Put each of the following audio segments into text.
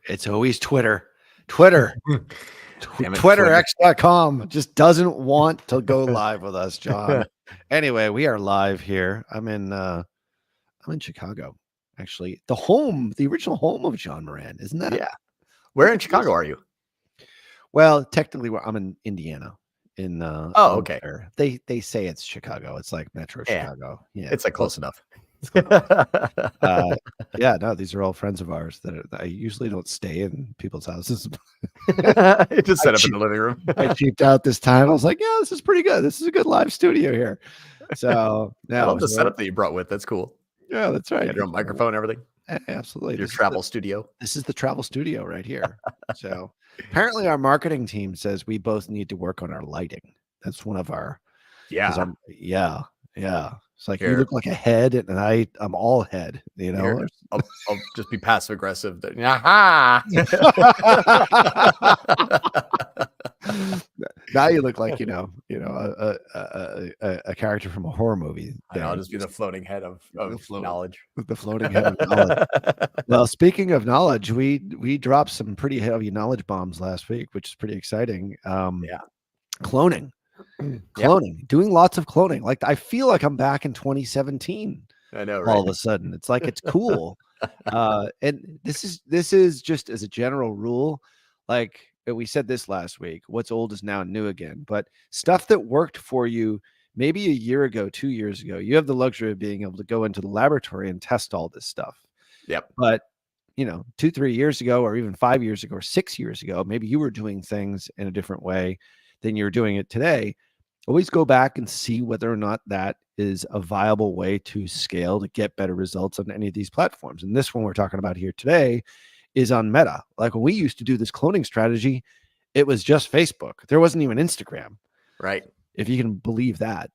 It's always Twitter. Twitter. TwitterX.com just doesn't want to go live with us, John. Anyway, we are live here. I'm in Chicago, actually. The original home of John Moran, isn't that? Yeah. Where in Chicago are you? Well, technically, I'm in Indiana. Okay. They say it's Chicago. It's like Metro Chicago. Yeah, it's like close enough. Yeah, no, these are all friends of ours that I usually don't stay in people's houses. Just set up in the living room. I cheaped out this time. I was like, yeah, this is pretty good. This is a good live studio here. So I love the setup that you brought with. That's cool. Yeah, that's right. You have your own microphone and everything. Absolutely. Your travel studio. This is the travel studio right here. So apparently our marketing team says we both need to work on our lighting. That's one of our yeah. It's like you look like a head, and I'm all head. You know, I'll just be passive aggressive. Now you look like a character from a horror movie. I'll just be the floating head of knowledge. The floating head of knowledge. Well, speaking of knowledge, we dropped some pretty heavy knowledge bombs last week, which is pretty exciting. Cloning. Doing lots of cloning. Like I feel like I'm back in 2017. I know, right? All of a sudden, it's like it's cool. And this is just as a general rule, like we said this last week. What's old is now new again. But stuff that worked for you maybe a year ago, 2 years ago, you have the luxury of being able to go into the laboratory and test all this stuff. Yep. But 2-3 years ago, or even 5 years ago, or 6 years ago, maybe you were doing things in a different way than you're doing it today. Always go back and see whether or not that is a viable way to scale to get better results on any of these platforms. And this one we're talking about here today is on Meta. Like when we used to do this cloning strategy, it was just Facebook. There wasn't even Instagram. Right. If you can believe that.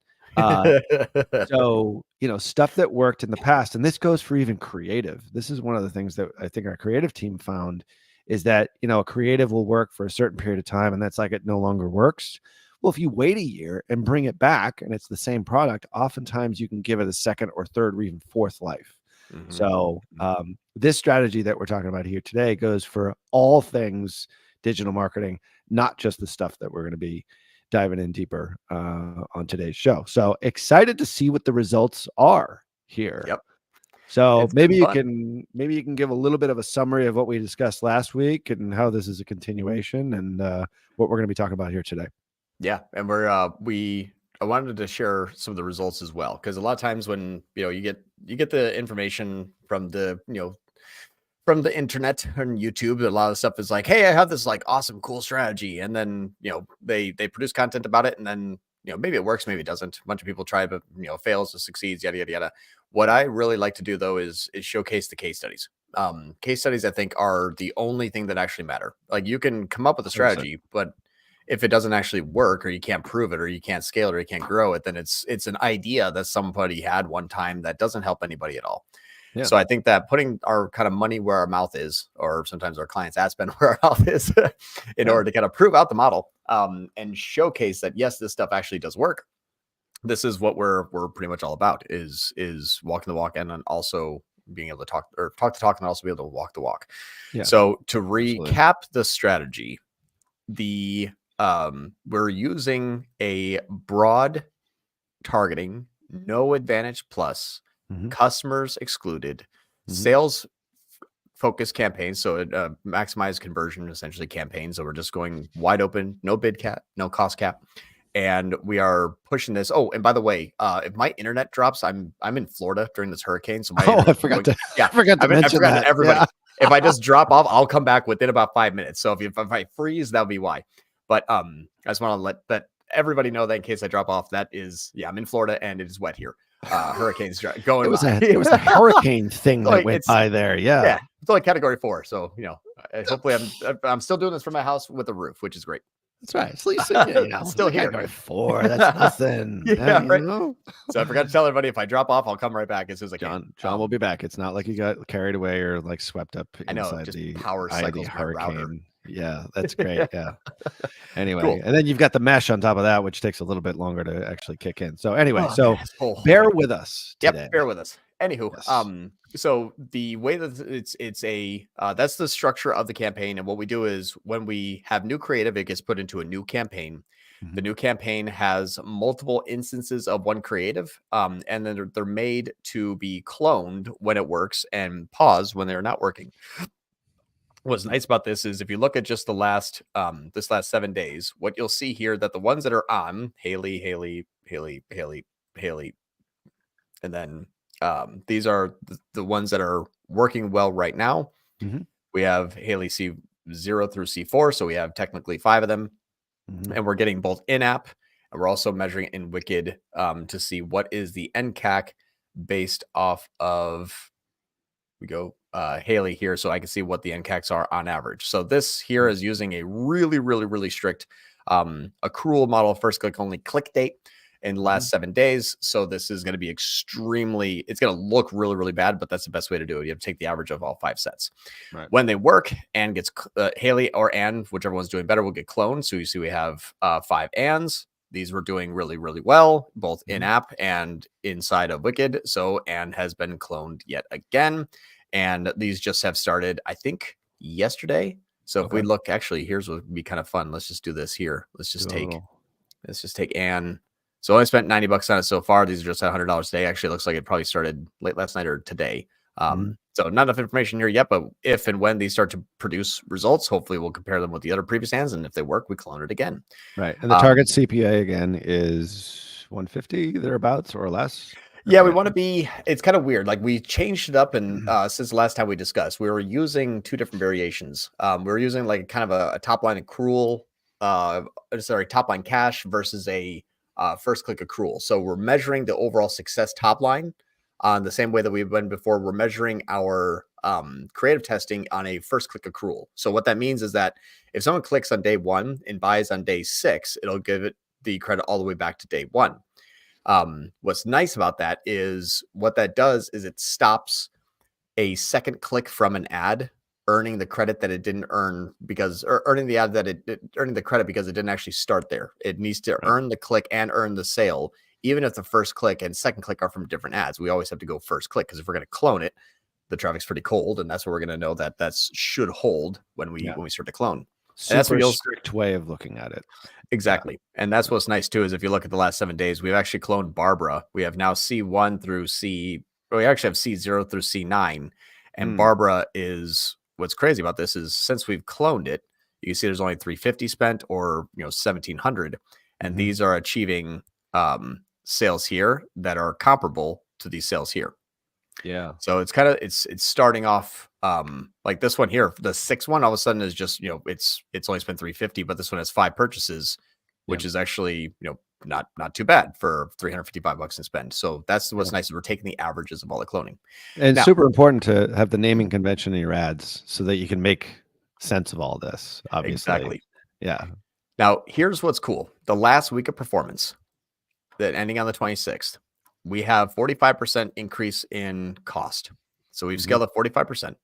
So, stuff that worked in the past, and this goes for even creative. This is one of the things that I think our creative team found is that, a creative will work for a certain period of time, and that's like it no longer works. Well, if you wait a year and bring it back and it's the same product, oftentimes you can give it a second or third or even fourth life. Mm-hmm. So this strategy that we're talking about here today goes for all things digital marketing, not just the stuff that we're going to be diving in deeper on today's show. So excited to see what the results are here. Yep. So maybe you can give a little bit of a summary of what we discussed last week and how this is a continuation and what we're going to be talking about here today. Yeah, and I wanted to share some of the results as well, because a lot of times when you get the information from the from the internet and YouTube, a lot of the stuff is like, hey, I have this like awesome cool strategy, and then they produce content about it, and then maybe it works, maybe it doesn't. A bunch of people try, but fails or succeeds, yada yada yada. What I really like to do though is showcase the case studies. Case studies I think are the only thing that actually matter. Like you can come up with a strategy, but if it doesn't actually work, or you can't prove it, or you can't scale it, or you can't grow it, then it's an idea that somebody had one time that doesn't help anybody at all. Yeah. So I think that putting our kind of money where our mouth is, or sometimes our clients' ad spend where our mouth is, in order to kind of prove out the model and showcase that yes, this stuff actually does work. This is what we're pretty much all about: is walking the walk, and then also being able to talk the talk, and also be able to walk the walk. Yeah. So to recap the strategy, we're using a broad targeting, no advantage plus, customers excluded, sales focused campaigns. So it maximize conversion, essentially campaigns. So we're just going wide open, no bid cap, no cost cap. And we are pushing this. Oh, and by the way, if my internet drops, I'm in Florida during this hurricane. So I forgot to mention that. Everybody. Yeah. If I just drop off, I'll come back within about 5 minutes. So if I freeze, that'll be why. But I just want to let everybody know that in case I drop off, that is, I'm in Florida and it is wet here. Hurricanes going. It was a hurricane thing that went by there. Yeah. It's only category 4. So, hopefully I'm still doing this from my house with a roof, which is great. That's right. At least still here. Category 4. That's nothing. Right. So I forgot to tell everybody, if I drop off, I'll come right back as soon as I can. John will be back. It's not like you got carried away or like swept up inside the power cycles hurricane. Yeah, that's great. Yeah. Anyway, cool. And then you've got the mesh on top of that, which takes a little bit longer to actually kick in. So anyway, bear with us today. Yep, bear with us. Anywho, yes. So the way that it's a that's the structure of the campaign. And what we do is when we have new creative, it gets put into a new campaign. The new campaign has multiple instances of one creative, and then they're made to be cloned when it works and paused when they're not working. What's nice about this is if you look at just the last this last 7 days, what you'll see here that the ones that are on Haley, and then these are the ones that are working well right now. We have Haley C0 through C4, so we have technically 5 of them, and we're getting both in-app, and we're also measuring it in Wicked to see what is the NCAC based off of. We go Haley here, so I can see what the NCACs are on average. So this here is using a really strict accrual model, first click only click date in the last 7 days. So this is going to be extremely, it's going to look really bad, but that's the best way to do it. You have to take the average of all 5 sets. Right. When they work, and gets Haley or and whichever one's doing better will get cloned. So you see we have 5 ands. These were doing really well, both in-app and inside of Wicked. So and has been cloned yet again. And these just have started, I think, yesterday. So if we look, actually, here's what would be kind of fun. Let's just do this here. Let's just take Ann. So I spent $90 on it so far. These are just $100 today. Actually, it looks like it probably started late last night or today. So not enough information here yet, but if and when these start to produce results, hopefully we'll compare them with the other previous hands. And if they work, we clone it again. Right. And the target CPA again is 150 thereabouts or less. Yeah, we want to be, it's kind of weird. Like we changed it up, and since the last time we discussed, we were using 2 different variations. We were using like kind of a top line accrual, top line cash versus a first click accrual. So we're measuring the overall success top line on the same way that we've been before. We're measuring our creative testing on a first click accrual. So what that means is that if someone clicks on day 1 and buys on day 6, it'll give it the credit all the way back to day 1. What's nice about that is what that does is it stops a second click from an ad earning the credit that it didn't earn because, or earning the ad that earning the credit because it didn't actually start there. It needs to earn the click and earn the sale, even if the first click and second click are from different ads. We always have to go first click because if we're going to clone it, the traffic's pretty cold, and that's what we're going to know that should hold when we start to clone. That's a strict way of looking at it. Exactly. And that's what's nice too, is if you look at the last 7 days, we've actually cloned Barbara. We have now C1 through we actually have C0 through C9. And Barbara is, what's crazy about this is since we've cloned it, you can see there's only 350 spent or 1700. And these are achieving sales here that are comparable to these sales here. Yeah. So it's kind of, it's starting off like this one here, the 6th one, all of a sudden is just, it's only spent 350, but this one has 5 purchases, which is actually, not too bad for $355 in spend. So that's what's nice is we're taking the averages of all the cloning. And now, super important to have the naming convention in your ads so that you can make sense of all this, obviously. Exactly. Yeah. Now, here's what's cool. The last week of performance, that ending on the 26th, we have 45% increase in cost. So we've scaled up 45%.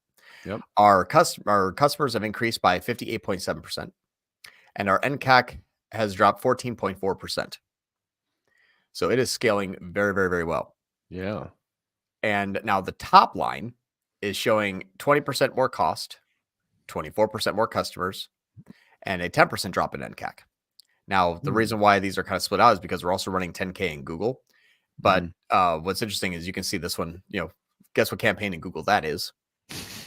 Yep. Our customers have increased by 58.7%. And our NCAC has dropped 14.4%. So it is scaling very well. Yeah. And now the top line is showing 20% more cost, 24% more customers, and a 10% drop in NCAC. Now, the reason why these are kind of split out is because we're also running 10K in Google. But what's interesting is you can see this one, guess what campaign in Google that is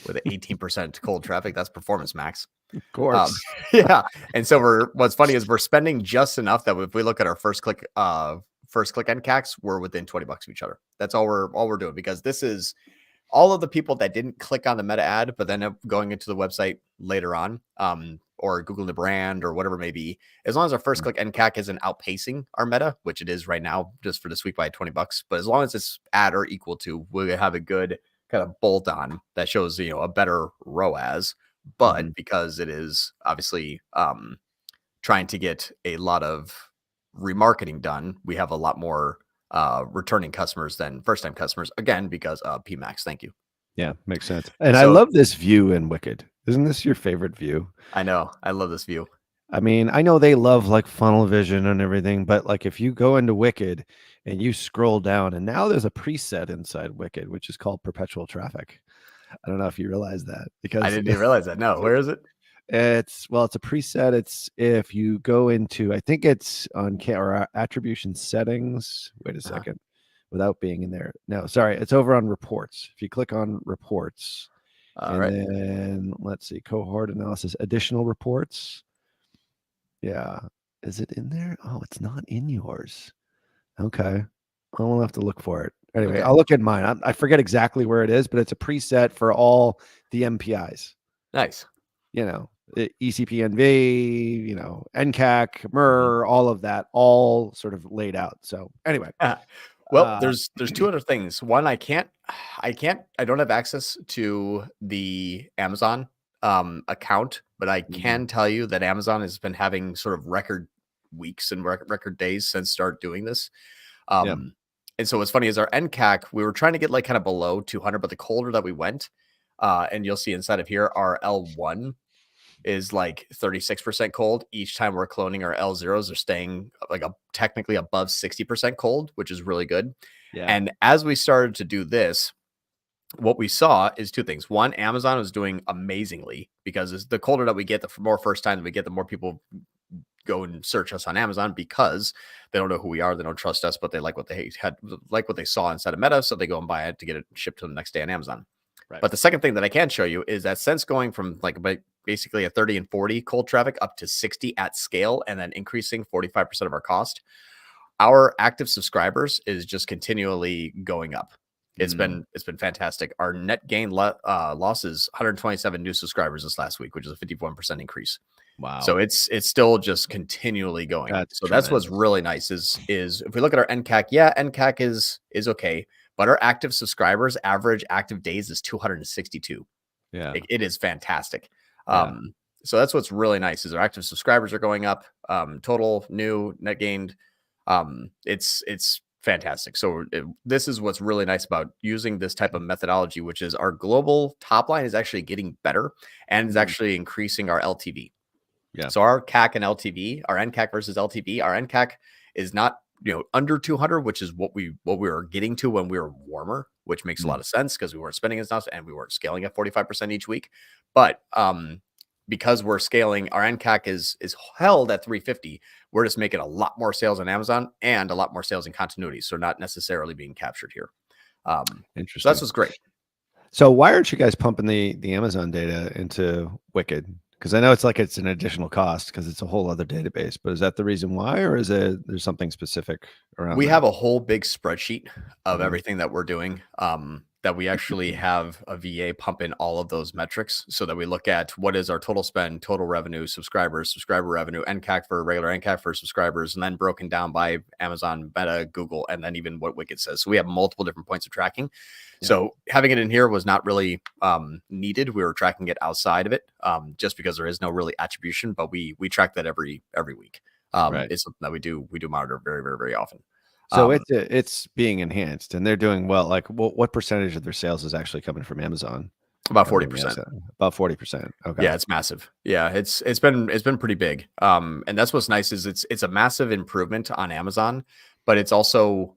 with an 18% cold traffic. That's Performance Max. Of course. Yeah. And so what's funny is we're spending just enough that if we look at our first click NCACs, we're within $20 of each other. That's all we're doing, because this is all of the people that didn't click on the meta ad, but then going into the website later on, or Googling the brand or whatever it may be, as long as our first click NCAC isn't outpacing our meta, which it is right now, just for this week by $20. But as long as it's at or equal to, we'll have a good kind of bolt on that shows, a better ROAS. But because it is obviously trying to get a lot of remarketing done, we have a lot more returning customers than first-time customers, again, because PMax. Thank you. Yeah, makes sense. And I love this view in Wicked. Isn't this your favorite view? I know. I love this view. I mean, I know they love like funnel vision and everything, but like if you go into Wicked and you scroll down, and now there's a preset inside Wicked, which is called perpetual traffic. I don't know if you realize that I because didn't even realize that. No, where is it? it's a preset. It's if you go into, I think it's on or attribution settings. Wait a second, without being in there. No, sorry, it's over on reports. If you click on reports, All and right. then let's see, cohort analysis, additional reports. Yeah. Is it in there? Oh, it's not in yours. Okay. I'll have to look for it. Anyway, Okay. I'll look at mine. I forget exactly where it is, but it's a preset for all the MPIs. Nice. You know, ECPNV, you know, NCAC, MER, all of that, all sort of laid out. So anyway, Well, there's two other things. One, I don't have access to the Amazon account, but I can tell you that Amazon has been having sort of record weeks and record days since start doing this. yeah, And so what's funny is our NCAC, we were trying to get like kind of below 200, but the colder that we went, and you'll see inside of here, our L1 is like 36% cold. Each time we're cloning, our L0s are staying like technically above 60% cold, which is really good. yeah, And as we started to do this, what we saw is two things. One, Amazon was doing amazingly because the colder that we get, the more first time that we get, the more people go and search us on Amazon because they don't know who we are. They don't trust us, but they like what they saw inside of Meta. So they go and buy it to get it shipped to them the next day on Amazon. right. But the second thing that I can show you is that since going from like basically a 30 and 40 cold traffic up to 60 at scale and then increasing 45% of our cost, our active subscribers is just continually going up. It's been fantastic. Our net gain loss is 127 new subscribers this last week, which is a 51% increase. Wow. So it's still just continually going. That's what's really nice is if we look at our NCAC, NCAC is okay, but our active subscribers average active days is 262. Yeah. It is fantastic. So that's what's really nice is our active subscribers are going up. Total new net gained. It's fantastic. So this is what's really nice about using this type of methodology, which is our global top line is actually getting better and is actually increasing our LTV. Yeah. So our CAC and LTV, our NCAC versus LTV, our NCAC is not under 200, which is what we were getting to when we were warmer, which makes a lot of sense because we weren't spending as much and we weren't scaling at 45% each week. But because we're scaling, our NCAC is held at 350. We're just making a lot more sales on Amazon and a lot more sales in continuity. So not necessarily being captured here. Interesting. So that's what's great. So why aren't you guys pumping the Amazon data into Wicked? Because I know it's like it's an additional cost because it's a whole other database. But is that the reason why, or is there's something specific around? We that? have a whole big spreadsheet of everything that we're doing. That we actually have a VA pump in all of those metrics so that we look at what is our total spend, total revenue, subscribers, subscriber revenue, NCAC for regular, NCAC for subscribers, and then broken down by Amazon, Meta, Google, and then even what Wicked says. So we have multiple different points of tracking. Yeah. So having it in here was not really needed. We were tracking it outside of it just because there is no really attribution, but we track that every week. It's something that we do monitor very, very, very often. So it's being enhanced, and they're doing well. Like, what percentage of their sales is actually coming from Amazon? About 40%. About 40%. Okay. Yeah, it's massive. Yeah, it's been pretty big. And that's what's nice is it's a massive improvement on Amazon, but it's also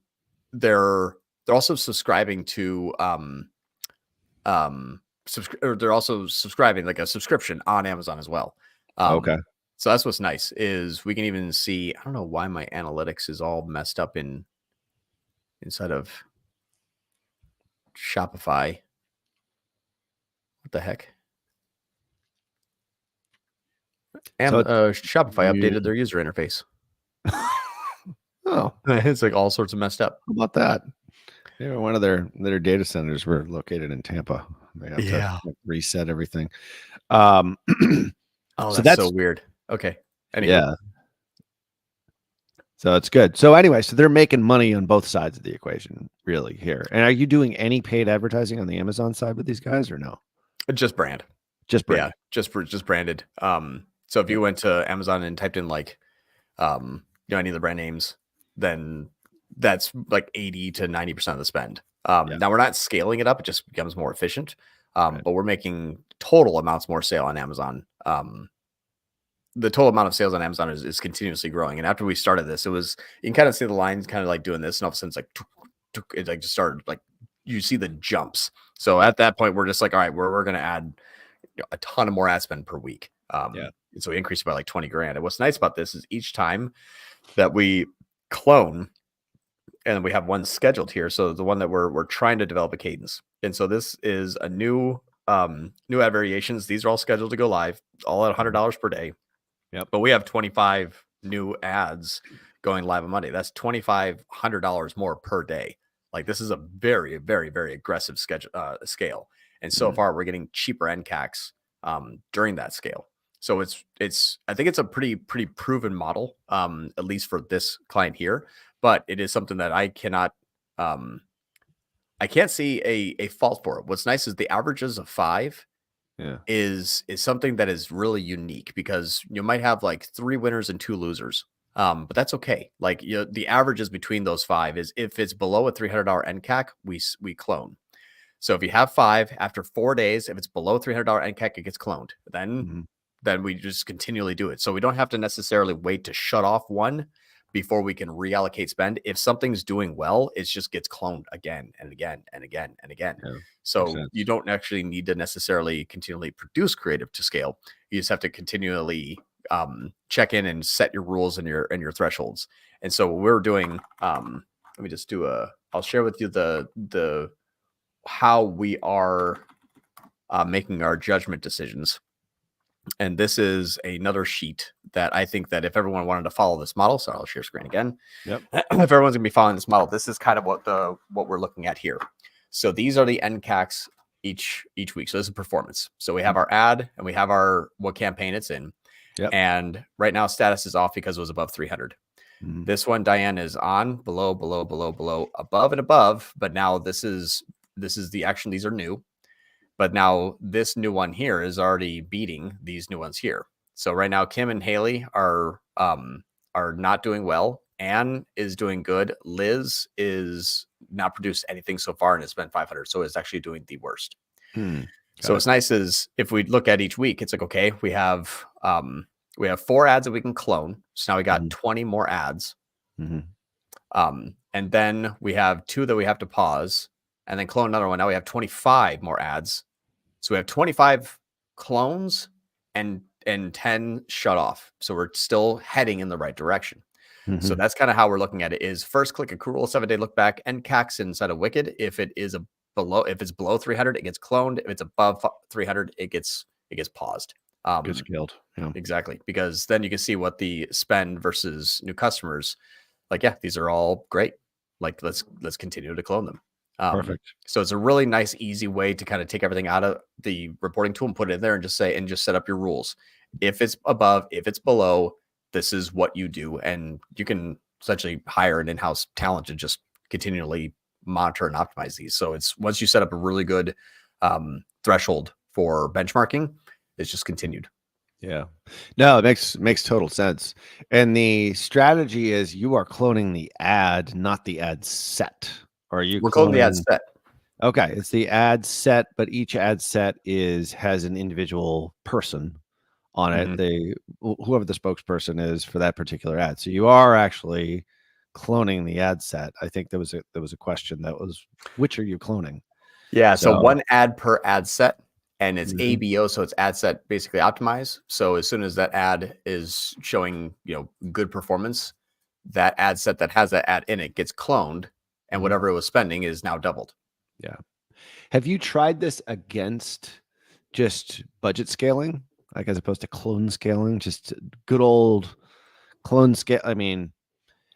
they're also subscribing to they're also subscribing like a subscription on Amazon as well. Okay. So that's what's nice is we can even see, I don't know why my analytics is all messed up inside of Shopify. What the heck? Shopify updated their user interface. Oh, it's like all sorts of messed up. How about that? Yeah, one of their data centers were located in Tampa. They have to reset everything. Oh, so that's so weird. Okay. Anyway. Yeah. So it's good. So anyway, so they're making money on both sides of the equation, really, here. And are you doing any paid advertising on the Amazon side with these guys or no? Just brand. Just brand. Yeah, just branded. So if you went to Amazon and typed in like any of the brand names, then that's like 80 to 90% of the spend. Now we're not scaling it up, it just becomes more efficient. But we're making total amounts more sale on Amazon. the total amount of sales on Amazon is continuously growing. And after we started this, it was, you can kind of see the lines kind of like doing this, and all of a sudden it's like, it like just started like, you see the jumps. So at that point, we're just like, all right, we're going to add a ton of more ad spend per week. So we increased by like 20 grand. And what's nice about this is each time that we clone, and we have one scheduled here. So the one that we're trying to develop a cadence. And so this is a new ad variations. These are all scheduled to go live, all at $100 per day. Yep. But we have 25 new ads going live on Monday. That's $2,500 more per day. Like, this is a very, very, very aggressive scale. And so far we're getting cheaper NCACs during that scale. So I think it's a pretty proven model, at least for this client here, but it is something that I can't see a fault for it. What's nice is the averages of 5 is something that is really unique, because you might have like 3 winners and 2 losers. But that's okay. Like, the averages between those 5 is, if it's below a $300 NCAC, we clone. So if you have 5 after 4 days, if it's below $300 NCAC, it gets cloned. Then we just continually do it. So we don't have to necessarily wait to shut off one before we can reallocate spend. If something's doing well, it just gets cloned again and again and again and again. So you don't actually need to necessarily continually produce creative to scale. You just have to continually check in and set your rules and your thresholds. And so what we're doing, let me just I'll share with you the how we are making our judgment decisions. And this is another sheet that I think that if everyone wanted to follow this model, so I'll share screen again. Yep. If everyone's gonna be following this model, this is kind of what we're looking at here. So these are the NCACs each week. So this is performance. So we have our ad, and we have what campaign it's in. Yep. And right now status is off because it was above 300. This one, Diane, is on, below, above, and above. But now this is the action. These are new. But now this new one here is already beating these new ones here. So right now, Kim and Haley are not doing well. Anne is doing good. Liz is not produced anything so far and has spent 500. So it's actually doing the worst. So what's nice is, if we look at each week, it's like, okay, we have 4 ads that we can clone. So now we got 20 more ads. And then we have 2 that we have to pause and then clone another one. Now we have 25 more ads. So we have 25 clones and 10 shut off. So we're still heading in the right direction. So that's kind of how we're looking at it: is first click accrual, 7-day look back, and CACs inside of Wicked. If it's below 300, it gets cloned. If it's above 300, it gets paused. Gets scaled. Yeah. Exactly. Because then you can see what the spend versus new customers, like, yeah, these are all great. Like, let's continue to clone them. Perfect. So it's a really nice, easy way to kind of take everything out of the reporting tool and put it in there and just set up your rules. If it's above, if it's below, this is what you do. And you can essentially hire an in-house talent to just continually monitor and optimize these. So it's, once you set up a really good threshold for benchmarking, it's just continued. Yeah. No, it makes total sense. And the strategy is, you are cloning the ad, not the ad set. Or are you? We're cloning the ad set. Okay, it's the ad set, but each ad set has an individual person on it. Whoever the spokesperson is for that particular ad. So you are actually cloning the ad set. I think there was a question that was, which are you cloning? Yeah. So 1 ad per ad set. And it's ABO, so it's ad set basically optimized. So as soon as that ad is showing, good performance, that ad set that has that ad in it gets cloned, and whatever it was spending is now doubled. Yeah. Have you tried this against just budget scaling, like, as opposed to clone scaling? Just good old clone scale. I mean,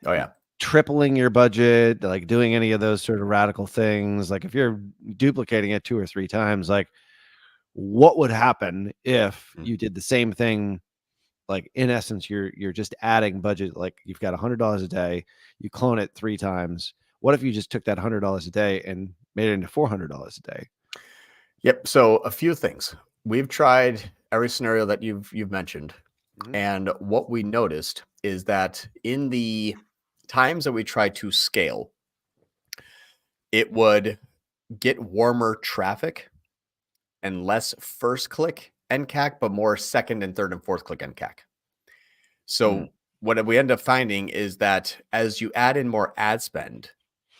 oh yeah, tripling your budget, like doing any of those sort of radical things. Like, if you're duplicating it 2 or 3 times, like, what would happen if you did the same thing? Like, in essence, you're just adding budget. Like, you've got $100 a day, you clone it 3 times. What if you just took that $100 a day and made it into $400 a day? Yep. So a few things. We've tried every scenario that you've mentioned. And what we noticed is that in the times that we tried to scale, it would get warmer traffic and less first click NCAC, but more second and third and fourth click NCAC. So what we end up finding is that as you add in more ad spend,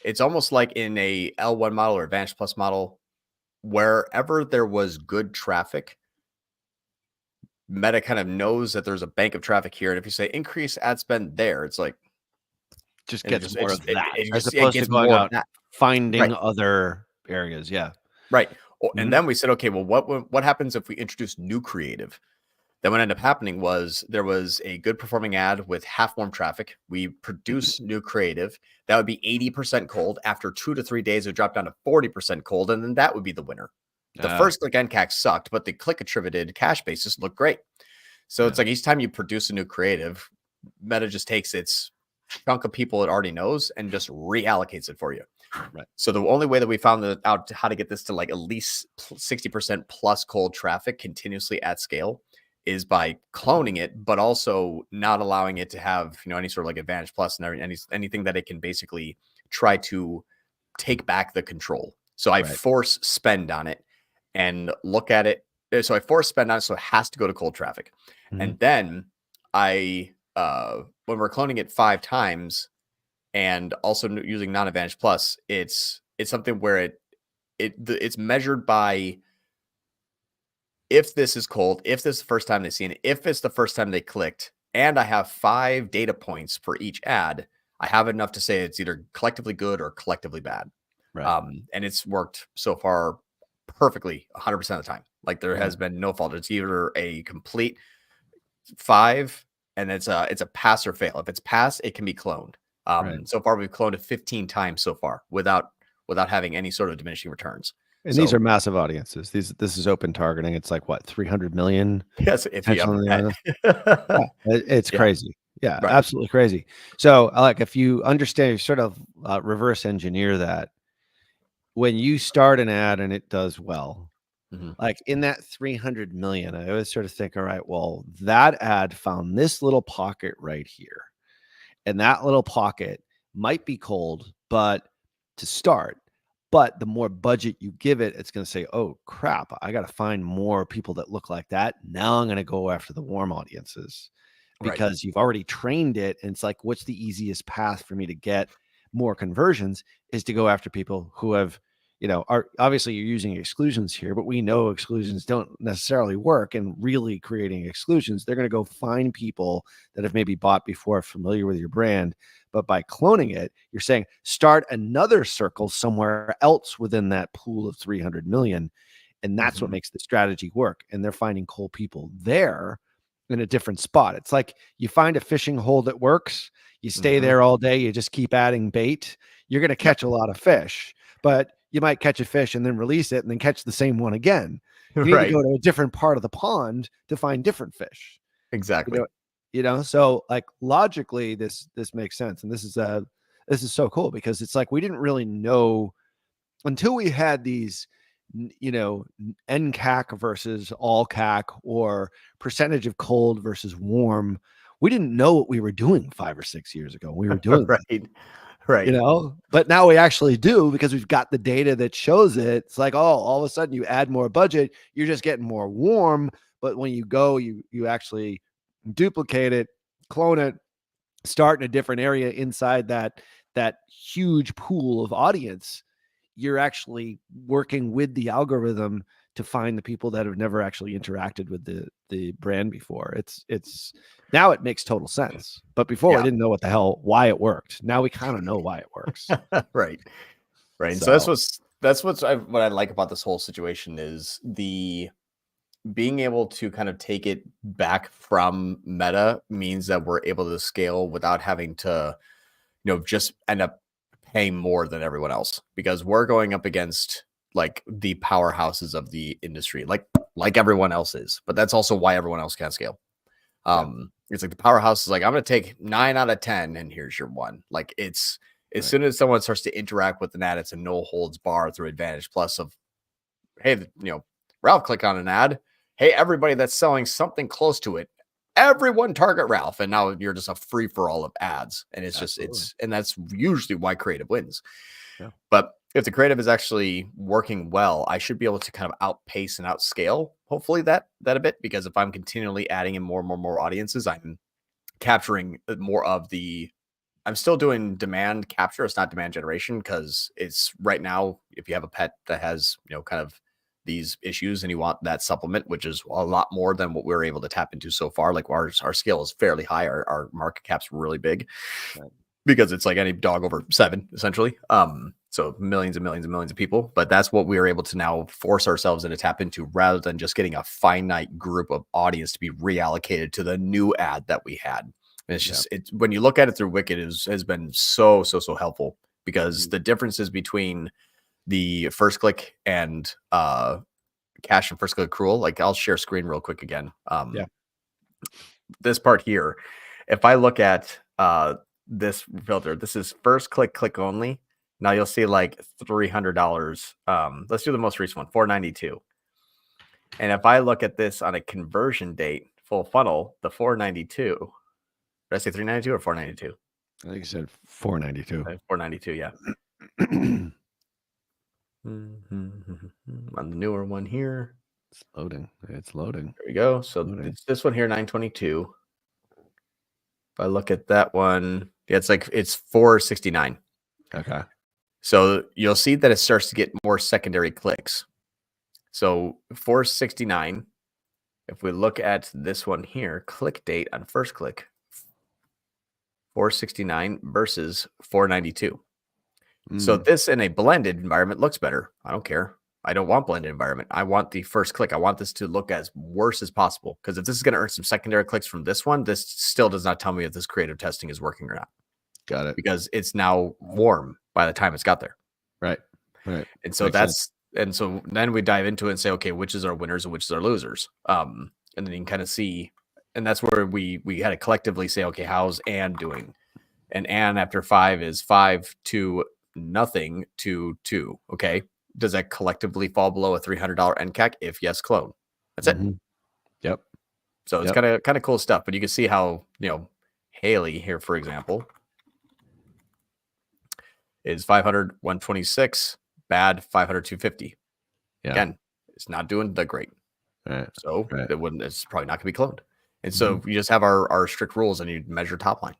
it's almost like in a L1 model or Advantage Plus model, wherever there was good traffic, Meta kind of knows that there's a bank of traffic here. And if you say increase ad spend there, it's like, just and it gets just, more of that it as just, it opposed to gets going more of out that. finding Right. other areas. Yeah. Right. And then we said, okay, well, what happens if we introduce new creative? Then what ended up happening was there was a good performing ad with half warm traffic. We produce new creative. That would be 80% cold. After 2 to 3 days, it would drop down to 40% cold. And then that would be the winner. The first click NCAC sucked, but the click attributed cash basis looked great. So it's like each time you produce a new creative, Meta just takes its chunk of people it already knows and just reallocates it for you. Right. So the only way that we found out how to get this to like at least 60% plus cold traffic continuously at scale is by cloning it, but also not allowing it to have, any sort of like Advantage Plus and anything that it can basically try to take back the control. So I force spend on it and look at it. So I force spend on it, so it has to go to cold traffic. And then I, when we're cloning it 5 times and also using non-Advantage Plus, it's something where it's measured by if this is cold, if this is the first time they've seen it, if it's the first time they clicked, and I have 5 data points for each ad, I have enough to say it's either collectively good or collectively bad. Right. And it's worked so far perfectly 100% of the time. Like there has been no fault. It's either a complete 5 and it's a pass or fail. If it's pass, it can be cloned. So far we've cloned it 15 times so far without having any sort of diminishing returns. And these are massive audiences. This is open targeting. It's like what, 300 million? Yes, if you ever it's crazy. Yeah, absolutely crazy. So like if you understand, you sort of reverse engineer that. When you start an ad and it does well, like in that 300 million, I always sort of think, all right, well, that ad found this little pocket right here. And that little pocket might be cold, but to start, but the more budget you give it, it's going to say, oh crap, I got to find more people that look like that. Now I'm going to go after the warm audiences because you've already trained it. And it's like, what's the easiest path for me to get more conversions is to go after people who have, are obviously you're using exclusions here, but we know exclusions don't necessarily work. And really creating exclusions, they're going to go find people that have maybe bought before, familiar with your brand. But by cloning it, you're saying start another circle somewhere else within that pool of 300 million. And that's what makes the strategy work. And they're finding cool people there in a different spot. It's like you find a fishing hole that works. You stay there all day. You just keep adding bait. You're going to catch a lot of fish, but you might catch a fish and then release it and then catch the same one again. You need to go to a different part of the pond to find different fish. Exactly. So like logically this makes sense. And this is so cool because it's like we didn't really know until we had these NCAC versus all CAC or percentage of cold versus warm. We didn't know what we were doing 5 or 6 years ago. We were doing right. But now we actually do because we've got the data that shows it. It's like, oh, all of a sudden you add more budget, you're just getting more warm. But when you go, you actually duplicate it, clone it, start in a different area inside that huge pool of audience. You're actually working with the algorithm to find the people that have never actually interacted with the brand before. It's now it makes total sense. But before I didn't know why it worked. Now we kind of know why it works. Right. And so that's what I like about this whole situation is the being able to kind of take it back from Meta means that we're able to scale without having to, just end up paying more than everyone else because we're going up against like the powerhouses of the industry, like everyone else is. But that's also why everyone else can't scale. It's like the powerhouse is like, I'm going to take 9 out of 10 and here's your 1. Like it's as soon as someone starts to interact with an ad, it's a no holds bar through Advantage Plus of, hey, Ralph click on an ad. Hey, everybody that's selling something close to it, everyone target Ralph. And now you're just a free for all of ads. And it's and that's usually why creative wins. Yeah. But if the creative is actually working well, I should be able to kind of outpace and outscale, hopefully that a bit, because if I'm continually adding in more and more audiences, I'm capturing more of the. I'm still doing demand capture. It's not demand generation because it's right now. If you have a pet that has kind of these issues and you want that supplement, which is a lot more than what we're able to tap into so far. Like our scale is fairly high. Our market cap's really big because it's like any dog over 7 essentially. So millions and millions and millions of people, but that's what we are able to now force ourselves into tap into rather than just getting a finite group of audience to be reallocated to the new ad that we had. And it's just, it's when you look at it through Wicked has been so helpful because the differences between the first click and cash and first click accrual, like I'll share screen real quick again. This part here, if I look at this filter, this is first click only. Now you'll see like $300. Let's do the most recent one, $492. And if I look at this on a conversion date, full funnel, the 492. Did I say 392 or 492? I think you said 492. 492, yeah. On the newer one here. It's loading. It's loading. There we go. So it's this one here, 922. If I look at that one, it's 469. Okay. So you'll see that it starts to get more secondary clicks. So 469. If we look at this one here, click date on first click, 469 versus 492. So this in a blended environment looks better. I don't care. I don't want blended environment. I want the first click. I want this to look as worse as possible. Because if this is going to earn some secondary clicks from this one, this still does not tell me if this creative testing is working or not. Got it. Because it's now warm by the time it's got there. Right. And so so then we dive into it and say, okay, which is our winners and which is our losers. And then you can kind of see, and that's where we had to collectively say, okay, how's Ann doing? And Ann after 5 is 5 to nothing to 2. Okay. Does that collectively fall below a $300 NCAC? If yes, clone. That's it. Yep. So it's kind of cool stuff, but you can see how, Haley here, for example, is 500, 126, bad, 500, 250. Yeah. Again, it's not doing the great. Right. So it's probably not going to be cloned. And so you just have our strict rules and you measure top line.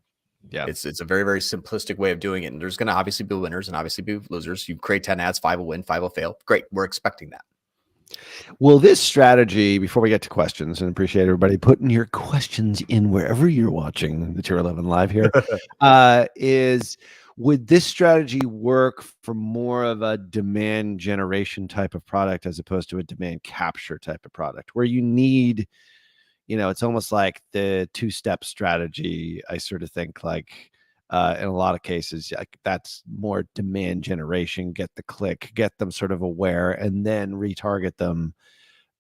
Yeah. It's a very, very simplistic way of doing it. And there's going to obviously be winners and obviously be losers. You create 10 ads, 5 will win, 5 will fail. Great. We're expecting that. Well, this strategy, before we get to questions, and appreciate everybody putting your questions in wherever you're watching the Tier 11 live here, would this strategy work for more of a demand generation type of product as opposed to a demand capture type of product where you need, it's almost like the 2-step strategy. I sort of think like in a lot of cases, that's more demand generation, get the click, get them sort of aware, and then retarget them.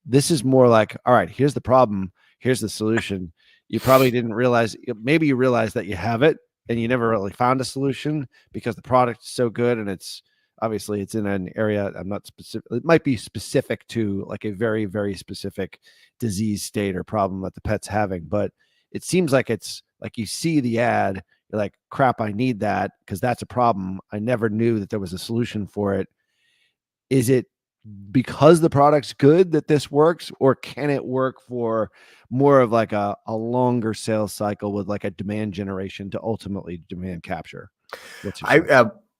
This is more like, all right, here's the problem. Here's the solution. You probably didn't realize, maybe you realized that you have it and you never really found a solution because the product is so good. And it's in an area I'm not specific. It might be specific to like a very, very specific disease state or problem that the pet's having. But it seems like it's like you see the ad, you're like, crap, I need that because that's a problem. I never knew that there was a solution for it. Is it because the product's good that this works, or can it work for more of like a longer sales cycle with like a demand generation to ultimately demand capture?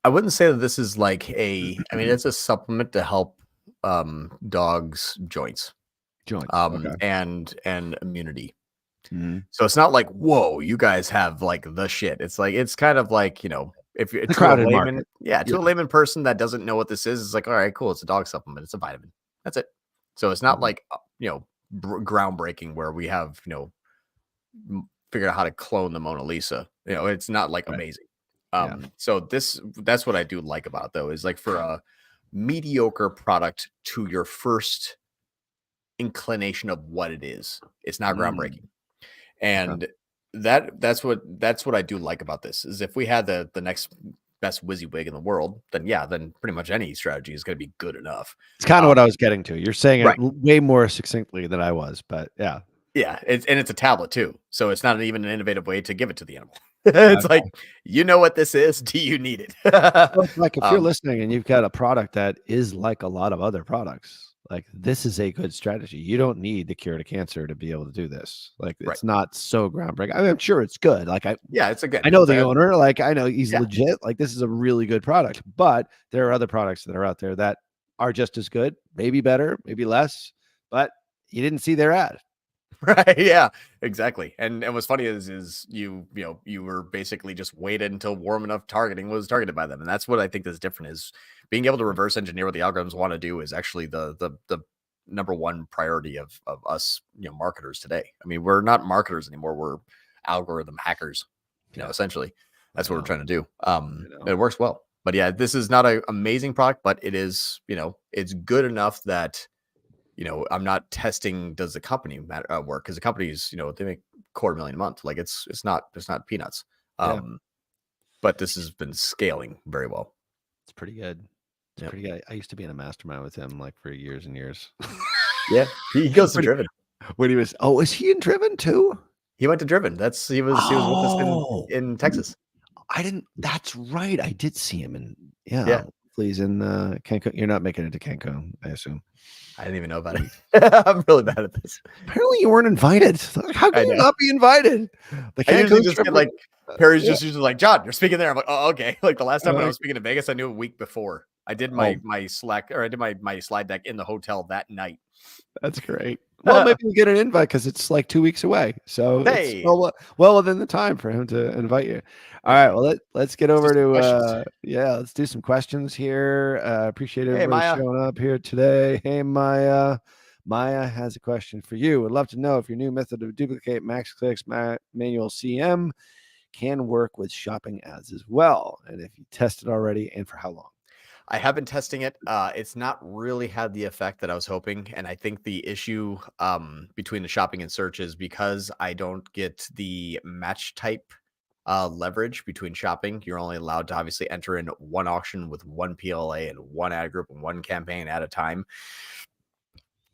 I wouldn't say that this is like it's a supplement to help dogs joints, and immunity. So it's not like, whoa, you guys have like the shit. It's like, it's kind of like, if you're to a layman, to a layman person that doesn't know what this is, it's like, all right, cool. It's a dog supplement. It's a vitamin. That's it. So it's not like, groundbreaking where we have, figured out how to clone the Mona Lisa. It's not like amazing. So that's what I do like about it though, is like for a mediocre product to your first inclination of what it is, it's not groundbreaking. And that's what I do like about this is if we had the next best WYSIWYG in the world, then pretty much any strategy is going to be good enough. It's kind of what I was getting to. You're saying it way more succinctly than I was, but yeah. It's a tablet too, so it's not even an innovative way to give it to the animal. It's like, what this is. Do you need it? Like if you're listening and you've got a product that is like a lot of other products, like this is a good strategy. You don't need the cure to cancer to be able to do this. Like Right. it's not so groundbreaking. I mean, I'm sure it's good. Like Yeah, it's I know it's the a, owner, like I know he's yeah. legit. Like this is a really good product, but there are other products that are out there that are just as good, maybe better, maybe less, but you didn't see their ad. Right. Yeah, exactly. And what's funny is you were basically just waited until warm enough targeting was targeted by them. And that's what I think is different is being able to reverse engineer what the algorithms want to do is actually the number one priority of us, marketers today. I mean, we're not marketers anymore. We're algorithm hackers, Yeah, essentially. That's I what we're know. trying to do. I know. It works well. But yeah, this is not an amazing product, but it is, it's good enough that I'm not testing does the company work because the companies, they make $250,000 a month. Like it's not peanuts. Yeah, But this has been scaling very well. it's pretty good. It's Yeah. pretty good. I used to be in a mastermind with him like for years and years. Yeah. He goes to when, Driven. when he was, oh, is he in Driven too? He went to Driven. He was with us Oh, in Texas. I didn't. That's right. I did see him in. Yeah, Yeah. please in Cancun. You're not making it to Cancun, I assume. I didn't even know about it. I'm really bad at this. Apparently, you weren't invited. How I can you know. not be invited? The I usually Cancun just trip. get like Perry's just usually like, John, you're speaking there. I'm like, oh, okay. Like the last time when I Like, was speaking to Vegas, I knew a week before. I did oh, my Slack or I did my slide deck in the hotel that night. that's great. Well, maybe you get an invite because it's like 2 weeks away, so it's Hey. well within the time for him to invite you. All That's right, right. well let's get over Do some to questions. let's do some questions here. Appreciate Hey, everybody Maya. showing up here today. Hey, Maya. Maya has a question for you. Would love to know if your new method of duplicate max clicks manual CM can work with shopping ads as well, and if you tested already, and for how long. I have been testing it. It's not really had the effect that I was hoping. And I think the issue between the shopping and search is because I don't get the match type leverage between shopping. You're only allowed to obviously enter in one auction with one PLA and one ad group and one campaign at a time.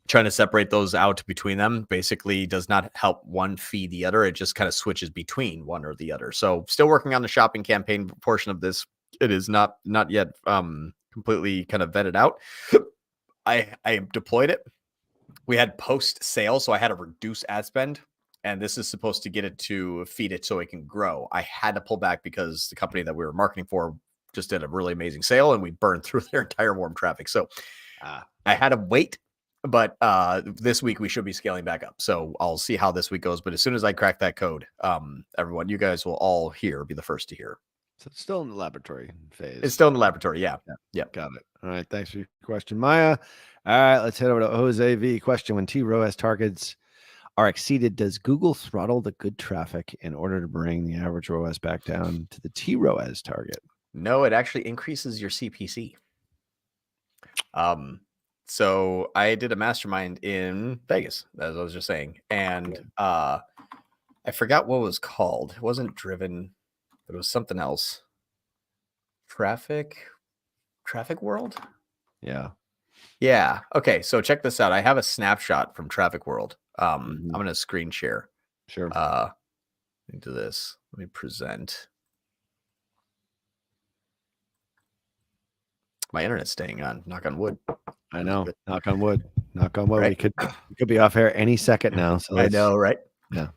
Trying to separate those out between them basically does not help one feed the other. It just kind of switches between one or the other. So still working on the shopping campaign portion of this. It is not yet completely kind of vetted out. I deployed it. We had post sale, so I had to reduce ad spend, and this is supposed to get it to feed it so it can grow. I had to pull back because the company that we were marketing for just did a really amazing sale, and we burned through their entire warm traffic. So I had to wait, but this week we should be scaling back up. So I'll see how this week goes. But as soon as I crack that code, everyone, you guys will all be the first to hear. So it's still in the laboratory phase. It's still in the laboratory. Yeah. Got it. All right. Thanks for your question, Maya. All right. Let's head over to Jose V. Question: when TROAS targets are exceeded, does Google throttle the good traffic in order to bring the average ROAS back down to the TROAS target? No, it actually increases your CPC. So I did a mastermind in Vegas, as I was just saying, and I forgot what it was called. It wasn't Driven, but it was something else. Traffic World? Yeah. Okay, so check this out. I have a snapshot from Traffic World. I'm going to screen share. Sure. Into this. Let me present. My internet's staying on. Knock on wood. I know. Knock on wood. Knock on wood. Right? We could be off air any second now. So I know, right? Yeah.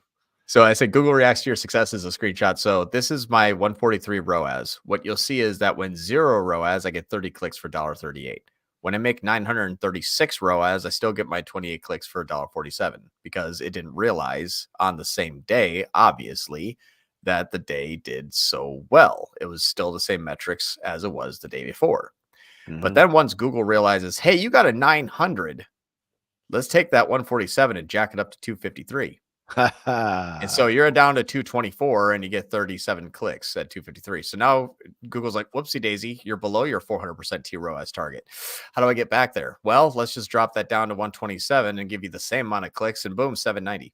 So I said Google reacts to your success as a screenshot. So this is my 143 ROAS. What you'll see is that when 0 ROAS, I get 30 clicks for $1.38. When I make 936 ROAS, I still get my 28 clicks for $1.47 because it didn't realize on the same day, obviously, that the day did so well. It was still the same metrics as it was the day before. But then once Google realizes, hey, you got a 900, let's take that 147 and jack it up to 253. And so you're down to 224 and you get 37 clicks at 253. So now Google's like, whoopsie daisy, you're below your 400% TROAS target. How do I get back there? Well, let's just drop that down to 127 and give you the same amount of clicks and boom, 790.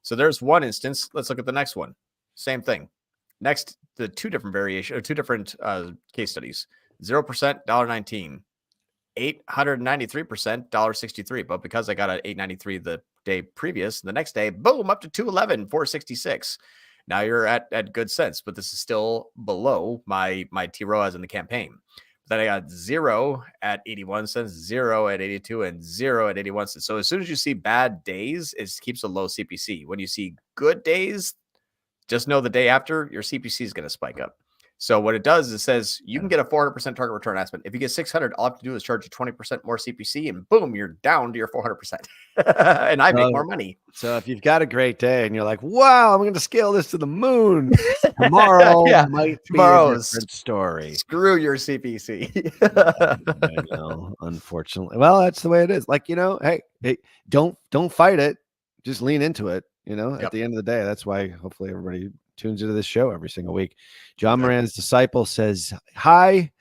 So there's one instance. Let's look at the next one. Same thing. Next, the two different case studies. 0%, $1.19. 893%, $1.63. But because I got an 893 the day previous, the next day, boom, up to 211, 466. Now you're at good sense, but this is still below my TROAS in the campaign. Then I got 0 at 81 cents, 0 at 82, and 0 at 81 cents. So as soon as you see bad days, it keeps a low CPC. When you see good days, just know the day after your CPC is going to spike up. So what it does is it says you can get a 400% target return on investment. If you get 600, all I have to do is charge you 20% more CPC, and boom, you're down to your 400%. And I make more money. So if you've got a great day and you're like, wow, I'm going to scale this to the moon, tomorrow might be a different story. Screw your CPC. I know, unfortunately. Well, that's the way it is. Like, hey, don't fight it. Just lean into it. At the end of the day, that's why hopefully everybody tunes into this show every single week. John Moran's disciple says, hi.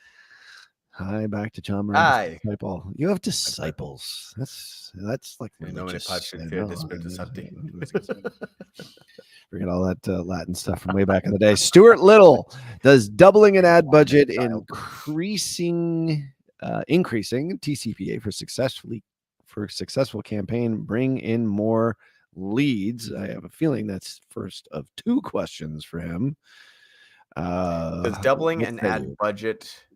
Hi, back to John Moran's disciple. You have disciples. That's like religious. Forget all that Latin stuff from way back in the day. Stuart Little, does doubling an ad budget increasing TCPA for successful campaign bring in more leads? I have a feeling that's first of two questions for him. Does doubling an ad budget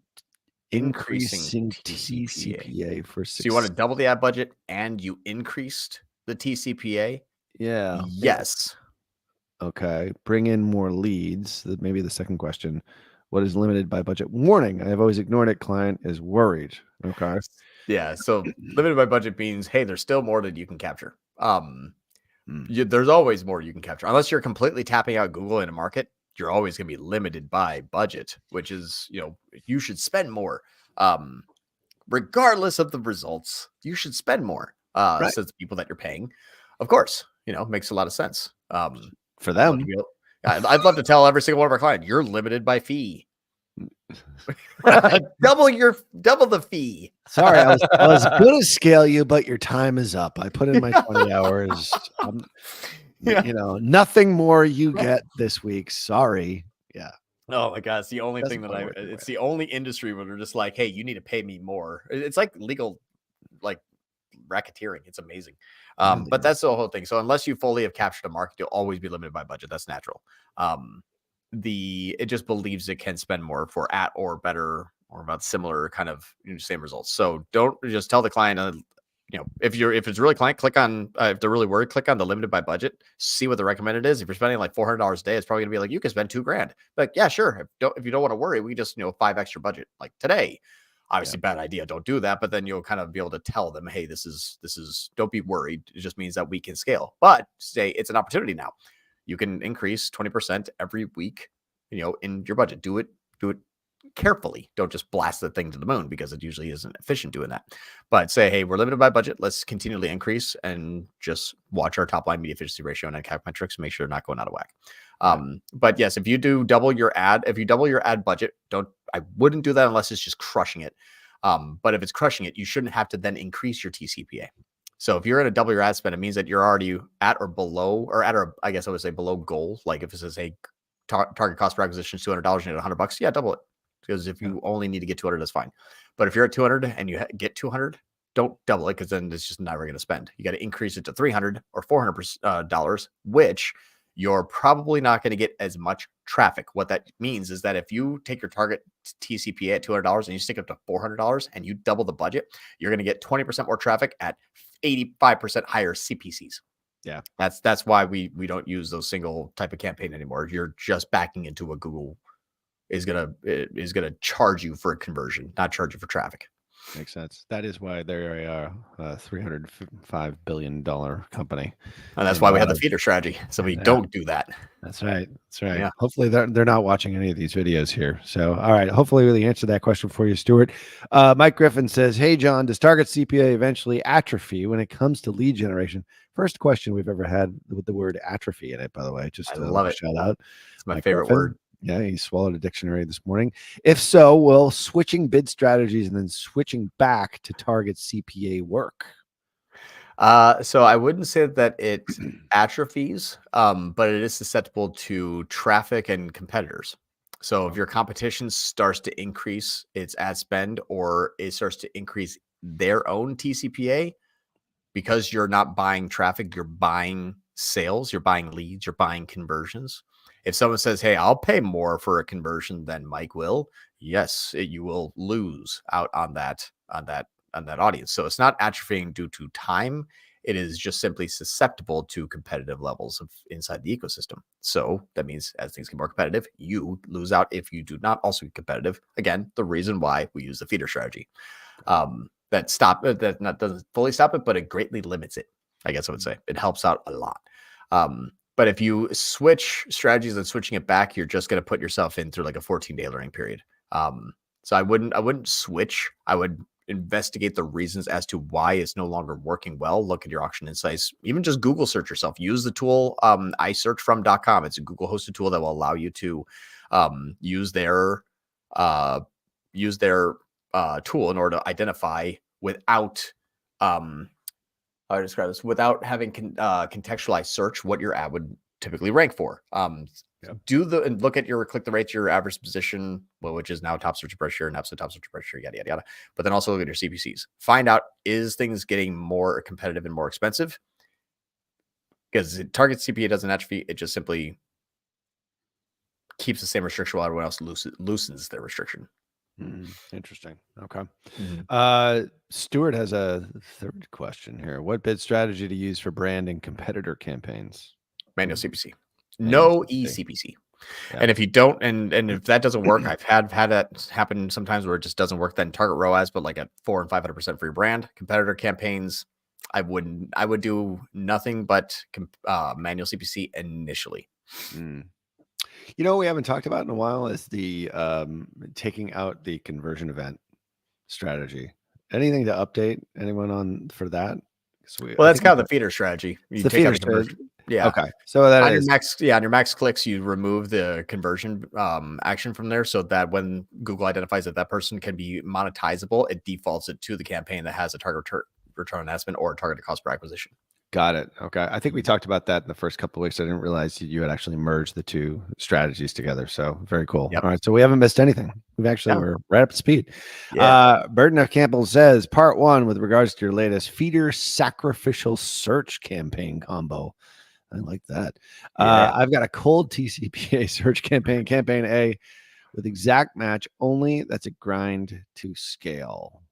increasing TCPA for success? So you want to double the ad budget and you increased the TCPA? Yeah. Yes. Okay. Bring in more leads. Maybe the second question. What is limited by budget? Warning. I have always ignored it. Client is worried. Okay. Yeah. So limited by budget means, hey, there's still more that you can capture. There's always more you can capture. Unless you're completely tapping out Google in a market, you're always going to be limited by budget, which is, you should spend more. Regardless of the results, you should spend more. Right. So it's people that you're paying, of course, makes a lot of sense. For them. I'd love to tell every single one of our clients, you're limited by fee. double the fee. Sorry, I was going to scale you, but your time is up. I put in my 20 hours. Nothing more you get this week. Sorry. Yeah. Oh my God. It's the only thing that it's the only industry where they're just like, hey, you need to pay me more. It's like legal, like racketeering. It's amazing. But that's the whole thing. So unless you fully have captured a market, you'll always be limited by budget. That's natural. It just believes it can spend more for at or better or about similar kind of same results. So don't just tell the client, if it's really client, click on, if they're really worried, click on the limited by budget, see what the recommended is. If you're spending like $400 a day, it's probably gonna be like, you can spend $2,000. Like, yeah, sure. If you don't want to worry, we just, 5 extra budget like today. Obviously bad idea. Don't do that. But then you'll kind of be able to tell them, hey, this is, don't be worried. It just means that we can scale, but say it's an opportunity now. You can increase 20% every week, in your budget. Do it carefully. Don't just blast the thing to the moon because it usually isn't efficient doing that. But say, hey, we're limited by budget. Let's continually increase and just watch our top line media efficiency ratio and CAC metrics. Make sure they're not going out of whack. But yes, if you double your ad budget, I wouldn't do that unless it's just crushing it. But if it's crushing it, you shouldn't have to then increase your TCPA. So if you're going to double your ad spend, it means that you're already at or below, or at, or I guess I would say below goal. Like if it says, hey, target cost per acquisition is $200 and you get $100, yeah, double it. Because if you only need to get 200, that's fine. But if you're at 200 and you get 200, don't double it, because then it's just never going to spend. You got to increase it to 300 or $400, which you're probably not going to get as much traffic. What that means is that if you take your target TCPA at $200 and you stick it up to $400 and you double the budget, you're going to get 20% more traffic at 85% higher CPCs. Yeah, that's why we don't use those single type of campaign anymore. You're just backing into what Google is gonna charge you for a conversion, not charge you for traffic. Makes sense. That is why they're a $305 billion company, and that's why we have the feeder strategy. So we don't do that. That's right. That's right. Yeah. Hopefully they're not watching any of these videos here. So all right. Hopefully we answered that question for you, Stuart. Mike Griffin says, "Hey John, does target CPA eventually atrophy when it comes to lead generation?" First question we've ever had with the word atrophy in it. By the way, just I love it. Shout out. It's my favorite word. Yeah, he swallowed a dictionary this morning. If so, will switching bid strategies and then switching back to target CPA work? So I wouldn't say that it atrophies, but it is susceptible to traffic and competitors. So if your competition starts to increase its ad spend, or it starts to increase their own TCPA, because you're not buying traffic, you're buying sales, you're buying leads, you're buying conversions. If someone says, hey, I'll pay more for a conversion than Mike will, yes, you will lose out on that audience. So it's not atrophying due to time. It is just simply susceptible to competitive levels of inside the ecosystem. So that means as things get more competitive, you lose out if you do not also be competitive. Again, the reason why we use the feeder strategy. That doesn't fully stop it, but it greatly limits it. I guess I would say it helps out a lot. But if you switch strategies and switching it back, you're just going to put yourself in through like a 14-day learning period. So I wouldn't switch. I would investigate the reasons as to why it's no longer working well. Look at your auction insights. Even just Google search yourself. Use the tool isearchfrom.com. It's a Google hosted tool that will allow you to use their tool in order to identify without how I describe this, without having contextualized search what your ad would typically rank for. And look at your click the rates, your average position, which is now top search pressure and absolute top search pressure, yada yada yada. But then also look at your CPCs. Find out, is things getting more competitive and more expensive? Because target CPA doesn't atrophy, it just simply keeps the same restriction while everyone else loosens their restriction. Interesting. Okay. Stuart has a third question here. What bid strategy to use for brand and competitor campaigns? Manual CPC. No eCPC. Yeah. And if you don't, and if that doesn't work, I've had that happen sometimes where it just doesn't work, then target ROAS, but like at 400% and 500% for your brand. Competitor campaigns, I would do nothing but manual CPC initially. You know, we haven't talked about in a while is the taking out the conversion event strategy. Anything to update anyone on for that? That's kind of the feeder strategy. You take out the conversion. Yeah. Okay. So that on your max clicks, you remove the conversion action from there, so that when Google identifies that person can be monetizable, it defaults it to the campaign that has a target return on investment or a targeted cost per acquisition. Got it. Okay. I think we talked about that in the first couple of weeks. I didn't realize you had actually merged the two strategies together. So very cool. Yep. All right. So we haven't missed anything. We're right up to speed. Yeah. Burton F. Campbell says, part 1, with regards to your latest feeder sacrificial search campaign combo. I like that. Yeah. I've got a cold TCPA search campaign A with exact match only. That's a grind to scale.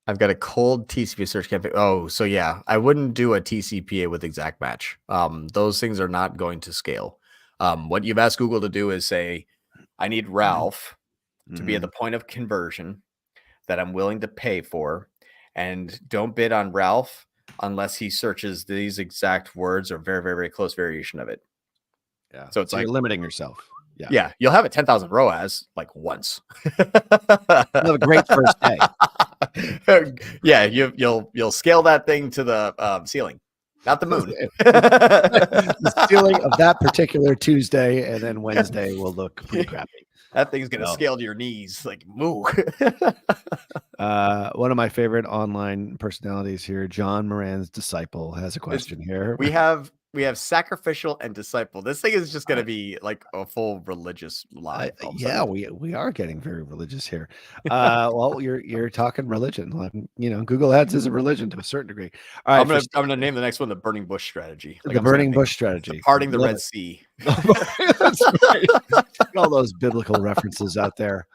I've got a cold TCPA search campaign. Oh, so yeah, I wouldn't do a TCPA with exact match. Those things are not going to scale. What you've asked Google to do is say, I need Ralph to be at the point of conversion that I'm willing to pay for, and don't bid on Ralph unless he searches these exact words or very, very, very close variation of it. Yeah. So it's like you're limiting yourself. Yeah. You'll have a 10,000 ROAS like once. You'll have a great first day. Yeah, you'll scale that thing to the ceiling, not the moon. The ceiling of that particular Tuesday, and then Wednesday will look pretty crappy. That thing's gonna scale to your knees, like moo. One of my favorite online personalities here, John Moran's disciple, has a question here. We have sacrificial and disciple. This thing is just going to be like a full religious live. Yeah, we are getting very religious here. Well, you're talking religion. You know, Google Ads is a religion to a certain degree. All right, I'm gonna name the next one the burning bush strategy. Like the burning bush strategy. Parting the Red Sea. That's right. All those biblical references out there.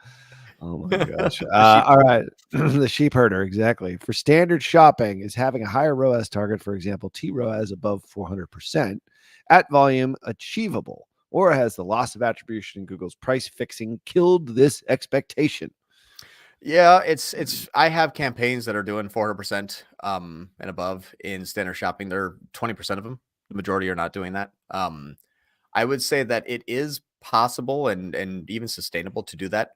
Oh my gosh. All right. The sheep herder. Exactly. For standard shopping is having a higher ROAS target, for example, T-ROAS above 400% at volume achievable, or has the loss of attribution in Google's price fixing killed this expectation? Yeah, it's I have campaigns that are doing 400% and above in standard shopping. They're 20% of them. The majority are not doing that. I would say that it is possible and even sustainable to do that.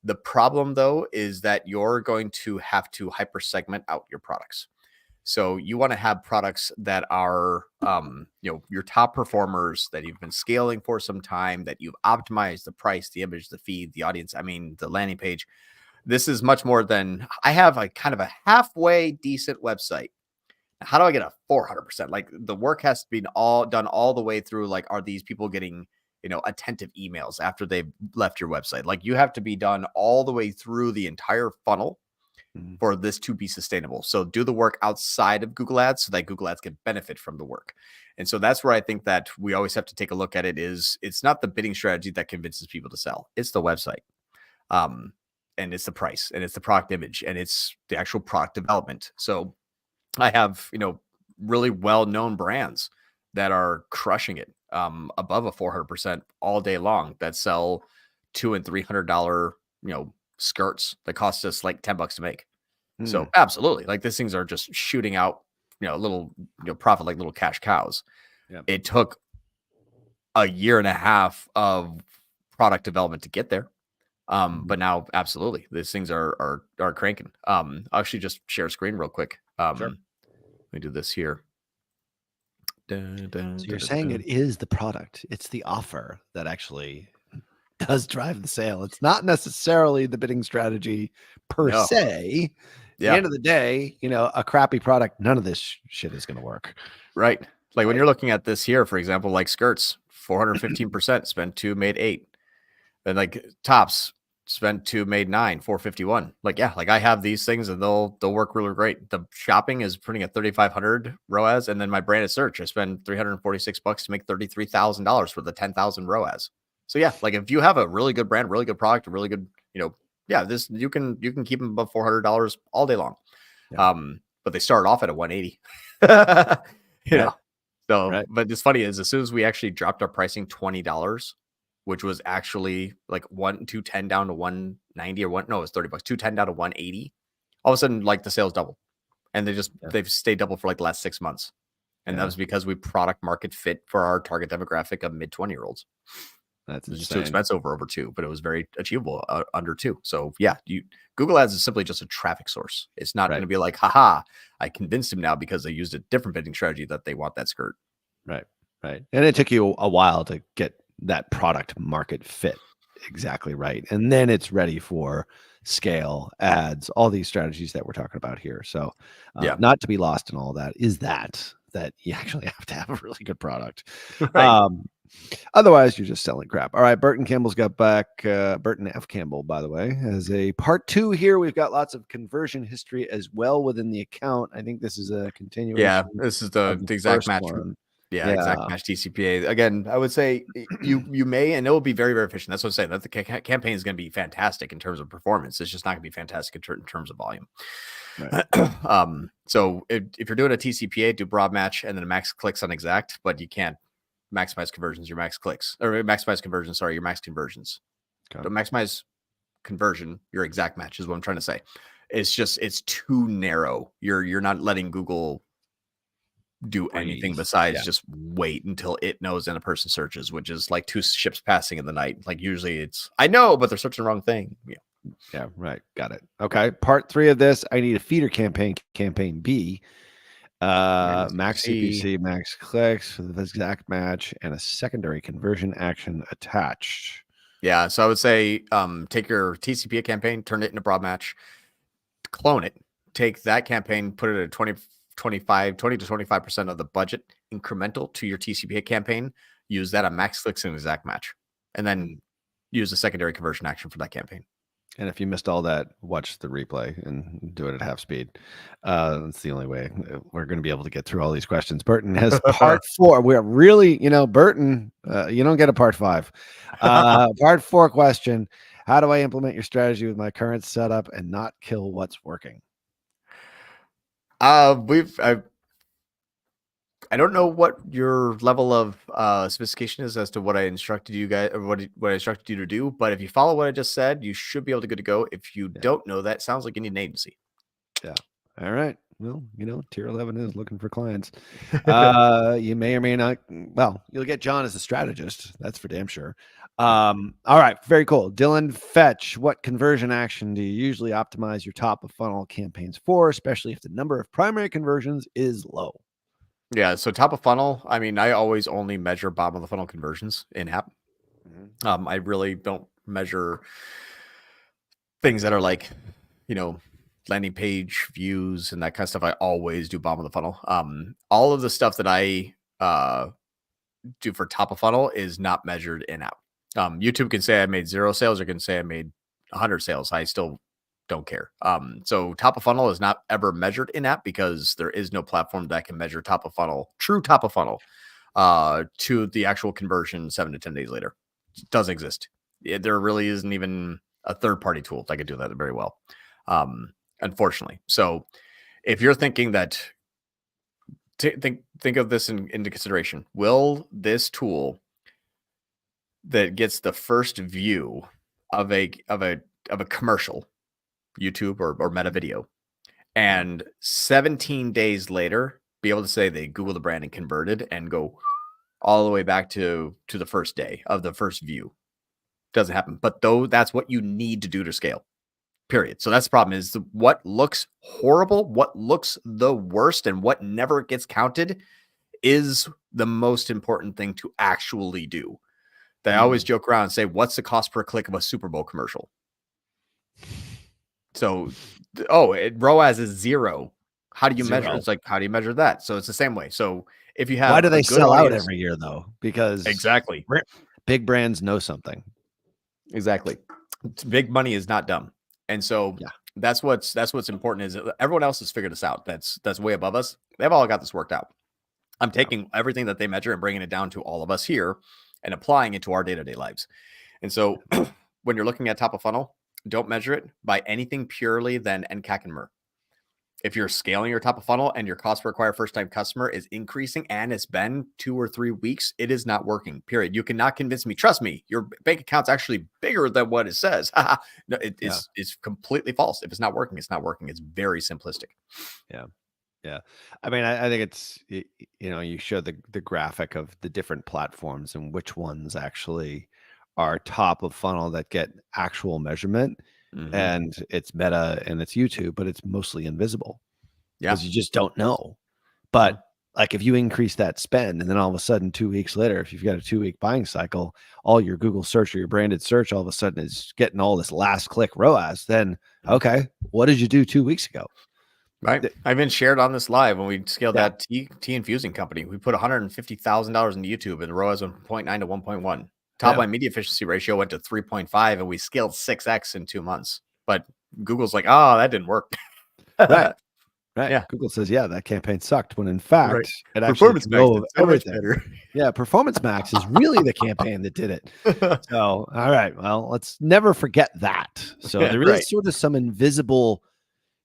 The problem, though, is that you're going to have to hyper segment out your products. So you want to have products that are, your top performers that you've been scaling for some time, that you've optimized the price, the image, the feed, the audience. I mean, the landing page. This is much more than I have a kind of a halfway decent website. How do I get a 400%? Like the work has to be done all the way through. Like, are these people getting attentive emails after they've left your website? Like you have to be done all the way through the entire funnel for this to be sustainable. So do the work outside of Google Ads so that Google Ads can benefit from the work. And so that's where I think that we always have to take a look at it. Is it's not the bidding strategy that convinces people to sell. It's the website. And it's the price, and it's the product image, and it's the actual product development. So I have, really well-known brands that are crushing it, above a 400% all day long, that sell $200 and $300, skirts that cost us like $10 to make. So absolutely, like these things are just shooting out, little, profit like little cash cows. Yeah. It took a year and a half of product development to get there. But now absolutely these things are cranking. I'll actually just share a screen real quick. Sure. Let me do this here. So you're saying it is the product, it's the offer that actually does drive the sale. It's not necessarily the bidding strategy per se. At the end of the day, a crappy product, none of this shit is going to work. Right. Like when you're looking at this here, for example, like skirts, 415%, spent 2, made 8. And like tops, spent 2, made 9, 451. Like, yeah, like I have these things and they'll work really great. The shopping is printing at 3,500 ROAS. And then my branded search, I spend $346 to make $33,000 for the 10,000 ROAS. So yeah, like if you have a really good brand, really good product, a really good, this you can keep them above $400 all day long. Yeah. But they start off at a 180. So, right. But it's funny is as soon as we actually dropped our pricing $20, which was actually like 210 down to 190 or it was $30, 210 down to 180. All of a sudden, like the sales double, and they've stayed double for like the last 6 months. And that was because we product market fit for our target demographic of mid 20-year-olds. That's just too expensive over 2, but it was very achievable under 2. So yeah, Google Ads is simply just a traffic source. It's not going to be like, haha, I convinced him now because they used a different bidding strategy that they want that skirt. Right. And it took you a while to get that product market fit exactly right. And then it's ready for scale, ads, all these strategies that we're talking about here. So not to be lost in all that is that you actually have to have a really good product. Right. Otherwise, you're just selling crap. All right. Burton Campbell's got back. Burton F. Campbell, by the way, has a part 2 here. We've got lots of conversion history as well within the account. I think this is a continuation. Yeah, this is the exact match. Yeah, exact match TCPA. Again, I would say you may, and it will be very, very efficient. That's what I'm saying. That the campaign is going to be fantastic in terms of performance. It's just not going to be fantastic in terms of volume. Right. So if you're doing a TCPA, do broad match and then a max clicks on exact, but you can't maximize conversions, your max clicks, or maximize conversions. Sorry, your max conversions. Okay. Don't maximize conversion, your exact match is what I'm trying to say. It's too narrow. You're not letting Google do anything besides just wait until it knows and a person searches, which is like 2 ships passing in the night. Like usually it's, I know, but they're searching the wrong thing. Yeah, right. Got it. Okay. Part 3 of this, I need a feeder campaign B, max CPC, max clicks for the exact match, and a secondary conversion action attached. Yeah. So I would say, take your TCPA campaign, turn it into broad match, clone it, take that campaign, put it at 20 to 25% of the budget incremental to your TCPA campaign, use that on max clicks and exact match, and then use a secondary conversion action for that campaign. And if you missed all that, watch the replay and do it at half speed. That's the only way we're going to be able to get through all these questions. Burton has part 4. We're really, Burton, you don't get a part 5. Part 4 question. How do I implement your strategy with my current setup and not kill what's working? I don't know what your level of sophistication is as to what I instructed you guys, or what I instructed you to do. But if you follow what I just said, you should be able to good to go. If you don't know that, sounds like you need an agency. Yeah. All right. Well, tier 11 is looking for clients. You may or may not. Well, you'll get John as a strategist. That's for damn sure. All right. Very cool. Dylan Fetch, what conversion action do you usually optimize your top of funnel campaigns for, especially if the number of primary conversions is low? Yeah. So top of funnel, I mean, I always only measure bottom of the funnel conversions in app. Mm-hmm. I really don't measure things that are like, landing page views and that kind of stuff. I always do bottom of the funnel. All of the stuff that I do for top of funnel is not measured in app. YouTube can say I made 0 sales, or can say I made 100 sales. I still don't care. So top of funnel is not ever measured in app because there is no platform that can measure top of funnel, true top of funnel, to the actual conversion 7 to 10 days later. It doesn't exist. There really isn't even a third-party tool that could do that very well, unfortunately. So if you're thinking that, think of this into consideration. Will this tool that gets the first view of a commercial, YouTube or meta video, and 17 days later be able to say they Google the brand and converted and go all the way back to the first day of the first view? Doesn't happen. But though that's what you need to do to scale. Period. So that's the problem, is what looks horrible, what looks the worst, and what never gets counted is the most important thing to actually do. They always joke around and say, what's the cost per click of a Super Bowl commercial? So, ROAS is 0. How do you measure? It's like, how do you measure that? So it's the same way. So if you have, why do they sell out every year though? Because exactly, big brands know something. Exactly. Big money is not dumb. And so that's what's important, is everyone else has figured this out. That's way above us. They've all got this worked out. I'm taking everything that they measure and bringing it down to all of us here and applying it to our day-to-day lives. And so when you're looking at top of funnel, don't measure it by anything purely than NCAC and MER. If you're scaling your top of funnel and your cost per acquire first-time customer is increasing and it's been 2 or 3 weeks, it is not working, period. You cannot convince me. Trust me, your bank account's actually bigger than what it says. No, it's completely false. If it's not working, it's not working. It's very simplistic. Yeah. I mean, I think it's, you show the graphic of the different platforms and which ones actually are top of funnel that get actual measurement. And it's Meta and it's YouTube, but it's mostly invisible because you just don't know. But like if you increase that spend and then all of a sudden 2 weeks later, if you've got a 2-week buying cycle, all your Google search or your branded search all of a sudden is getting all this last click ROAS, then okay, what did you do 2 weeks ago? Right. I even shared on this live when we scaled that tea infusing company. We put $150,000 into YouTube and the ROAS went from 0.9 to 1.1. Top line media efficiency ratio went to 3.5 and we scaled 6x in 2 months. But Google's like, oh, that didn't work. Right. Yeah. Google says, that campaign sucked, when in fact, it actually Performance Max did so much better. Yeah. Performance Max is really the campaign that did it. So, all right. Well, let's never forget that. So there is sort of some invisible,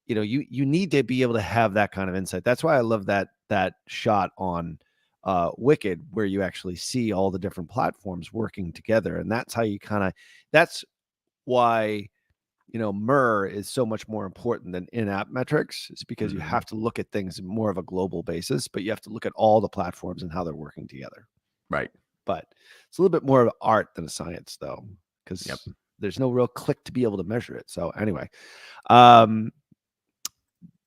you need to be able to have that kind of insight. That's why I love that shot on Wicked, where you actually see all the different platforms working together. And that's how you that's why, MER is so much more important than in-app metrics. It's because you have to look at things more of a global basis, but you have to look at all the platforms and how they're working together. Right. But it's a little bit more of an art than a science though, because there's no real click to be able to measure it. So anyway,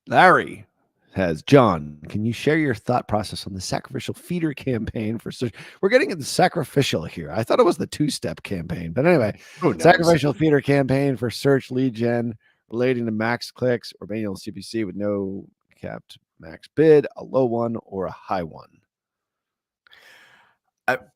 Larry has, John, can you share your thought process on the sacrificial feeder campaign for search? We're getting into sacrificial here. I thought it was the 2-step campaign, but anyway, sacrificial feeder campaign for search lead gen relating to max clicks or manual CPC with no capped max bid, a low one or a high one.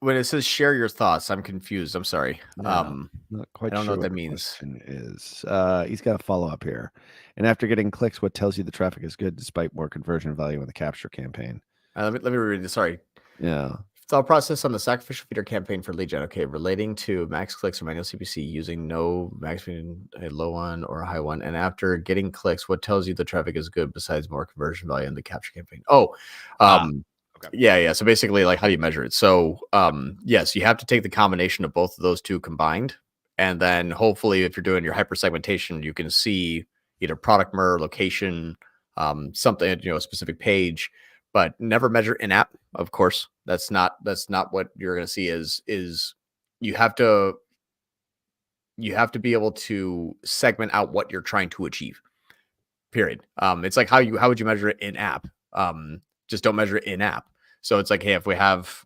When it says share your thoughts, I'm confused. I'm sorry. Not quite I don't sure know what that means. Is he's got a follow up here. And after getting clicks, what tells you the traffic is good despite more conversion value in the capture campaign? Let me read this. Sorry. Yeah. Thought process on the sacrificial feeder campaign for lead gen. Okay, relating to max clicks or manual CPC using no max bid, a low one or a high one. And after getting clicks, what tells you the traffic is good besides more conversion value in the capture campaign? Okay. Yeah. So basically, like, how do you measure it? So, yes, you have to take the combination of both of those two combined. And then hopefully if you're doing your hyper segmentation, you can see either product MER, location, something, a specific page, but never measure in-app. Of course, that's not what you're going to see is you have to be able to segment out what you're trying to achieve, period. It's like how would you measure it in-app? Just don't measure it in-app. So it's like, hey, if we have,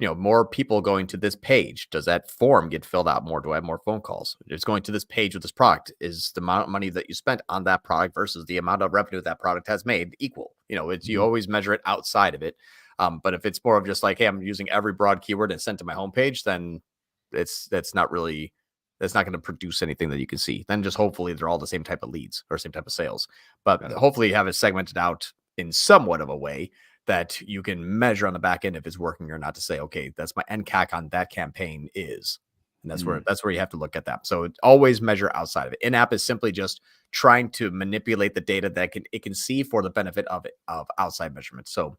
more people going to this page, does that form get filled out more? Do I have more phone calls? It's going to this page with this product. Is the amount of money that you spent on that product versus the amount of revenue that product has made equal? It's you always measure it outside of it. But if it's more of just like, hey, I'm using every broad keyword and sent to my homepage, then that's not going to produce anything that you can see. Then just hopefully they're all the same type of leads or same type of sales. But hopefully you have it segmented out in somewhat of a way that you can measure on the back end if it's working or not, to say, okay, that's my NCAC on that campaign is. And that's where you have to look at that. So always measure outside of it. In-app is simply just trying to manipulate the data that it can see for the benefit of outside measurement. So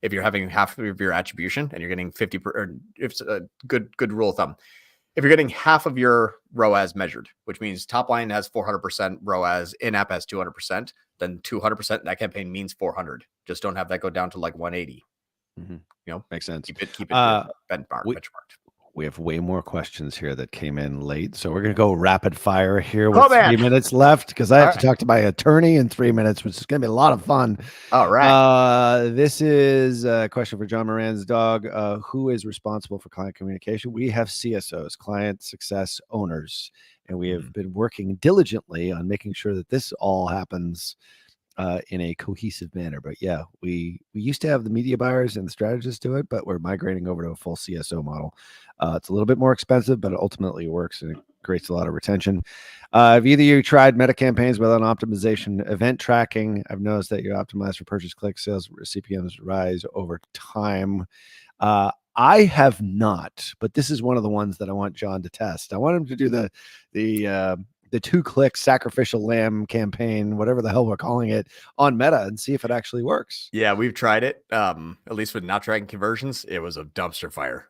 if you're having half of your attribution and you're getting 50, or if it's a good rule of thumb, if you're getting half of your ROAS measured, which means top line has 400% ROAS, in-app has 200%, then 200% in that campaign means 400. Just don't have that go down to like 180. Makes sense. Keep it benchmarked. We have way more questions here that came in late, so we're going to go rapid fire here with 3 minutes left, because I have to talk to my attorney in 3 minutes, which is going to be a lot of fun. All right. This is a question for John Moran's dog. Who is responsible for client communication? We have CSOs, client success owners, and we have been working diligently on making sure that this all happens in a cohesive manner. But yeah, we used to have the media buyers and the strategists do it, but we're migrating over to a full CSO model. It's a little bit more expensive, but it ultimately works and it creates a lot of retention. Have either of you tried meta campaigns without optimization, event tracking? I've noticed that you optimize for purchase, click, sales, CPMs rise over time. I have not, but this is one of the ones that I want John to test. I want him to do the 2-click sacrificial lamb campaign, whatever the hell we're calling it, on Meta and see if it actually works. Yeah, we've tried it. At least with not tracking conversions, it was a dumpster fire.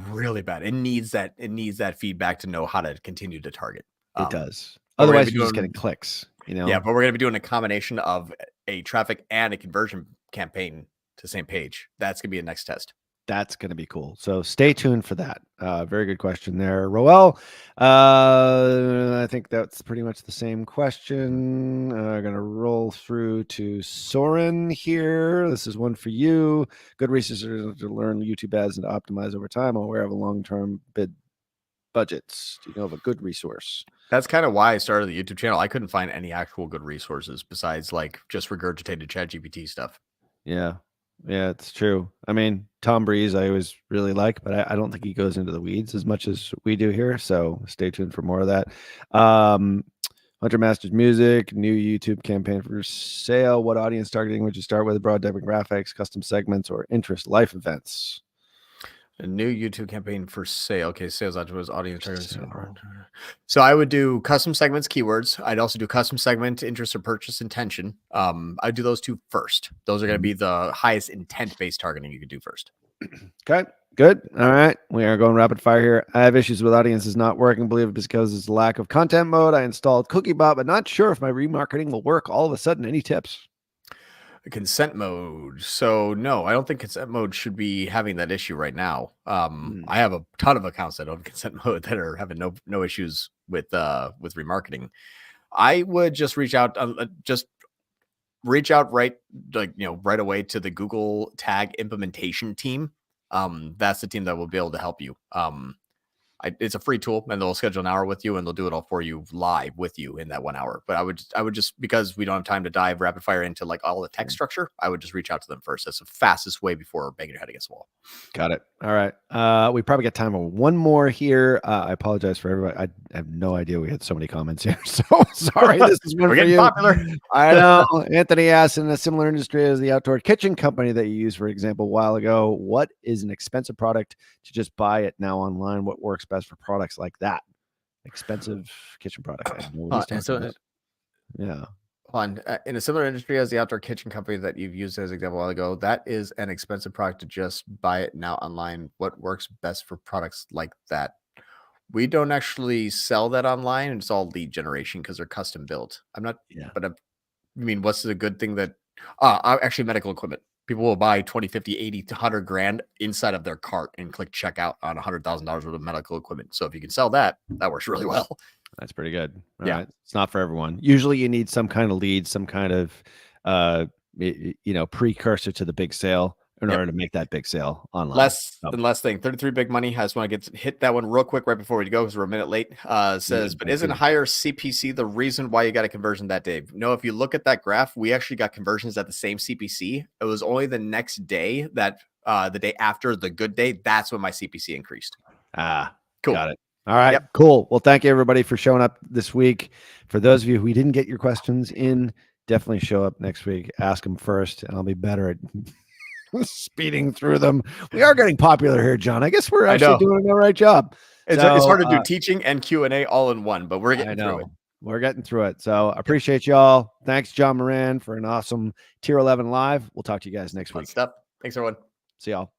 Really bad. It needs that feedback to know how to continue to target. It does. Otherwise, you're just getting clicks. Yeah, but we're going to be doing a combination of a traffic and a conversion campaign to the same page. That's going to be a next test. That's going to be cool. So stay tuned for that. Very good question there, Roel. I think that's pretty much the same question. I'm going to roll through to Soren here. This is one for you. Good researchers to learn YouTube ads and to optimize over time. I'm aware of a long-term bid budgets. Do you know of a good resource? That's kind of why I started the YouTube channel. I couldn't find any actual good resources besides like just regurgitated ChatGPT stuff. Yeah, it's true. I mean, Tom Breeze, I always really like, but I don't think he goes into the weeds as much as we do here. So stay tuned for more of that. Hunter Masters Music, new YouTube campaign for sale. What audience targeting would you start with? Broad demographics, custom segments, or interest life events? A new YouTube campaign for sale. Okay, sales audience targeting. So I would do custom segments, keywords. I'd also do custom segment, interest or purchase intention. I'd do those two first. Those are going to be the highest intent-based targeting you could do first. Okay, good. All right, we are going rapid fire here. I have issues with audiences not working. Believe it because it's lack of content mode. I installed CookieBot, but not sure if my remarketing will work. All of a sudden, any tips? Consent mode. So no, I don't think consent mode should be having that issue right now. I have a ton of accounts that don't consent mode that are having no issues with remarketing. I would just reach out right away to the Google Tag implementation team. That's the team that will be able to help you. It's a free tool, and they'll schedule an hour with you, and they'll do it all for you live with you in that 1 hour. But I would just, because we don't have time to dive rapid fire into like all the tech structure, I would just reach out to them first. That's the fastest way before banging your head against the wall. Got it. All right. We probably got time for one more here. I apologize for everybody. I have no idea we had so many comments here. So sorry. This is one We're for getting you. popular. I know. Anthony asked, in a similar industry as the outdoor kitchen company that you used, for example, a while ago, what is an expensive product to just buy it now online? What works best for products like that? Expensive kitchen product. Yeah. In a similar industry as the outdoor kitchen company that you've used as an example a while ago, that is an expensive product to just buy it now online. What works best for products like that? We don't actually sell that online. It's all lead generation because they're custom built. What's the good thing that actually medical equipment? People will buy 20, 50, 80 to 100 grand inside of their cart and click checkout on $100,000 worth of medical equipment. So if you can sell that, that works really well. That's pretty good. All right. It's not for everyone. Usually you need some kind of lead, some kind of, precursor to the big sale in order to make that big sale online. Last thing, 33 Big Money. I just want to hit that one real quick right before we go because we're a minute late. Says, but isn't higher CPC the reason why you got a conversion that day? No, if you look at that graph, we actually got conversions at the same CPC. It was only the next day that the day after the good day, that's when my CPC increased. Cool. Got it. All right, cool. Well, thank you everybody for showing up this week. For those of you who didn't get your questions in, definitely show up next week. Ask them first, and I'll be better at speeding through them. We are getting popular here, John. I guess we're I actually know. doing the right job. It's So, hard to do teaching and Q&A all in one, but we're I getting through it. know we're getting through it. So I appreciate y'all. Thanks, John Moran, for an awesome Tier 11 live. We'll talk to you guys next Fun week. stuff. Thanks, everyone. See y'all.